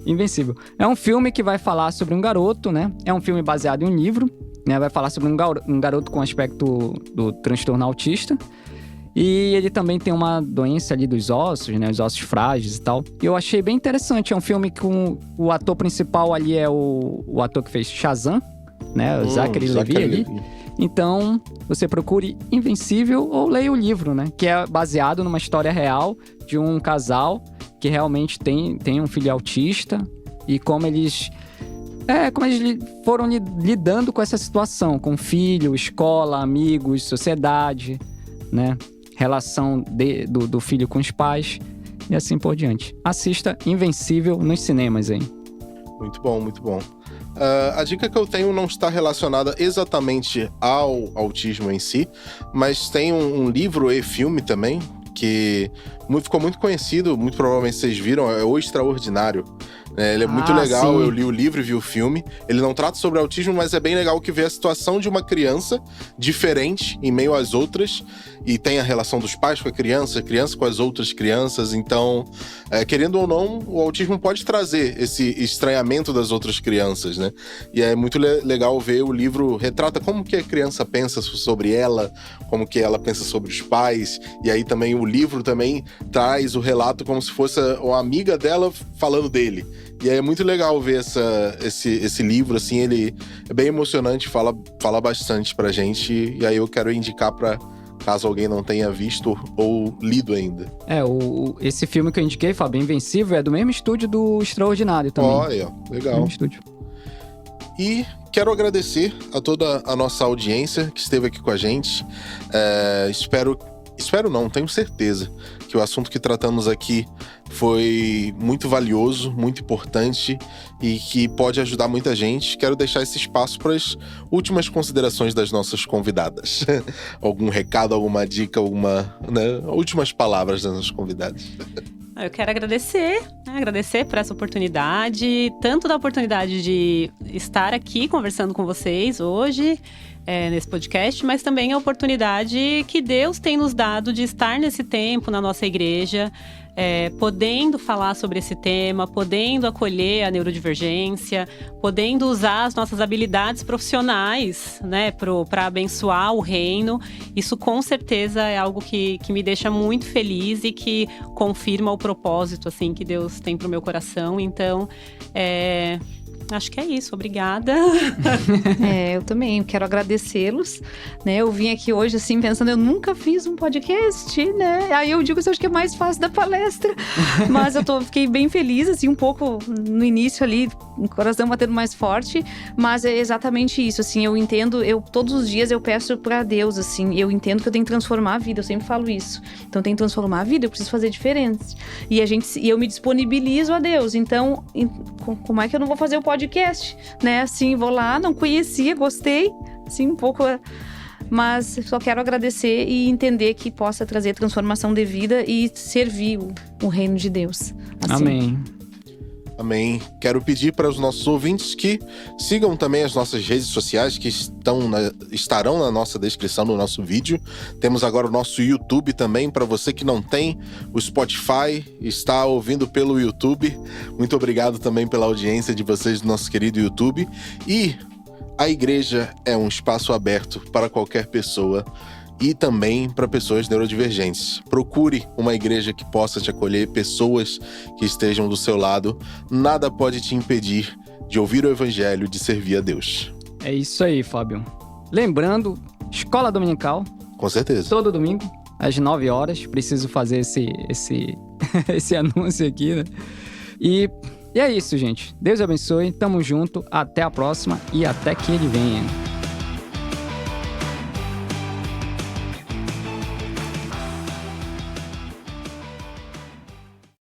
Invencível. É um filme que vai falar sobre um garoto, né? É um filme baseado em um livro, né? Vai falar sobre um garoto com aspecto do transtorno autista. E ele também tem uma doença ali dos ossos, né? Os ossos frágeis e tal. E eu achei bem interessante. É um filme com o ator principal ali é o ator que fez Shazam, né? O Zachary Levi ali. Então, você procure Invencível ou leia o livro, né? Que é baseado numa história real de um casal que realmente tem um filho autista e como eles foram lidando com essa situação, com filho, escola, amigos, sociedade, né? Relação do filho com os pais e assim por diante. Assista Invencível nos cinemas, hein? Muito bom, muito bom. A dica que eu tenho não está relacionada exatamente ao autismo em si, mas tem um livro e filme também, que ficou muito conhecido, muito provavelmente vocês viram, é O Extraordinário. Ele é muito legal, sim. Eu li o livro e vi o filme. Ele não trata sobre autismo, mas é bem legal que vê a situação de uma criança diferente em meio às outras. E tem a relação dos pais com a criança com as outras crianças. Então, querendo ou não, o autismo pode trazer esse estranhamento das outras crianças, né? E é muito legal ver o livro retrata como que a criança pensa sobre ela, como que ela pensa sobre os pais. E aí também o livro também traz o relato como se fosse uma amiga dela falando dele. E é muito legal ver esse livro, assim, ele é bem emocionante, fala bastante pra gente. E aí eu quero indicar pra caso alguém não tenha visto ou lido ainda. Esse filme que eu indiquei, Fábio, Invencível, é do mesmo estúdio do Extraordinário também. Olha, legal. Mesmo estúdio. E quero agradecer a toda a nossa audiência que esteve aqui com a gente. Espero não, tenho certeza que o assunto que tratamos aqui foi muito valioso, muito importante e que pode ajudar muita gente. Quero deixar esse espaço para as últimas considerações das nossas convidadas. Algum recado, alguma dica, últimas palavras das nossas convidadas. Eu quero agradecer por essa oportunidade, tanto da oportunidade de estar aqui conversando com vocês hoje, nesse podcast, mas também a oportunidade que Deus tem nos dado de estar nesse tempo na nossa igreja, podendo falar sobre esse tema, podendo acolher a neurodivergência, podendo usar as nossas habilidades profissionais, né, para abençoar o reino. Isso com certeza é algo que me deixa muito feliz e que confirma o propósito assim, que Deus tem para o meu coração. Então, acho que é isso, obrigada. Eu também quero agradecê-los, né? Eu vim aqui hoje assim pensando, eu nunca fiz um podcast, né? Aí eu digo, eu acho que é mais fácil da palestra, mas fiquei bem feliz, assim, um pouco no início ali, o coração batendo mais forte, mas é exatamente isso, assim, eu entendo, todos os dias eu peço pra Deus, assim, eu entendo que eu tenho que transformar a vida, eu sempre falo isso, então eu tenho que transformar a vida, eu preciso fazer diferença, e eu me disponibilizo a Deus, então, como é que eu não vou fazer o podcast, né? Assim, vou lá, não conhecia, gostei, assim, um pouco, mas só quero agradecer e entender que possa trazer transformação de vida e servir o reino de Deus. Assim. Amém. Amém. Quero pedir para os nossos ouvintes que sigam também as nossas redes sociais que estarão na nossa descrição do nosso vídeo. Temos agora o nosso YouTube também, para você que não tem o Spotify, está ouvindo pelo YouTube. Muito obrigado também pela audiência de vocês do nosso querido YouTube. E a igreja é um espaço aberto para qualquer pessoa e também para pessoas neurodivergentes. Procure uma igreja que possa te acolher, pessoas que estejam do seu lado. Nada pode te impedir de ouvir o evangelho, de servir a Deus. É isso aí, Fábio. Lembrando, escola dominical. Com certeza. Todo domingo, às 9 horas. Preciso fazer esse anúncio aqui, né? E é isso, gente. Deus abençoe, tamo junto, até a próxima e até que ele venha.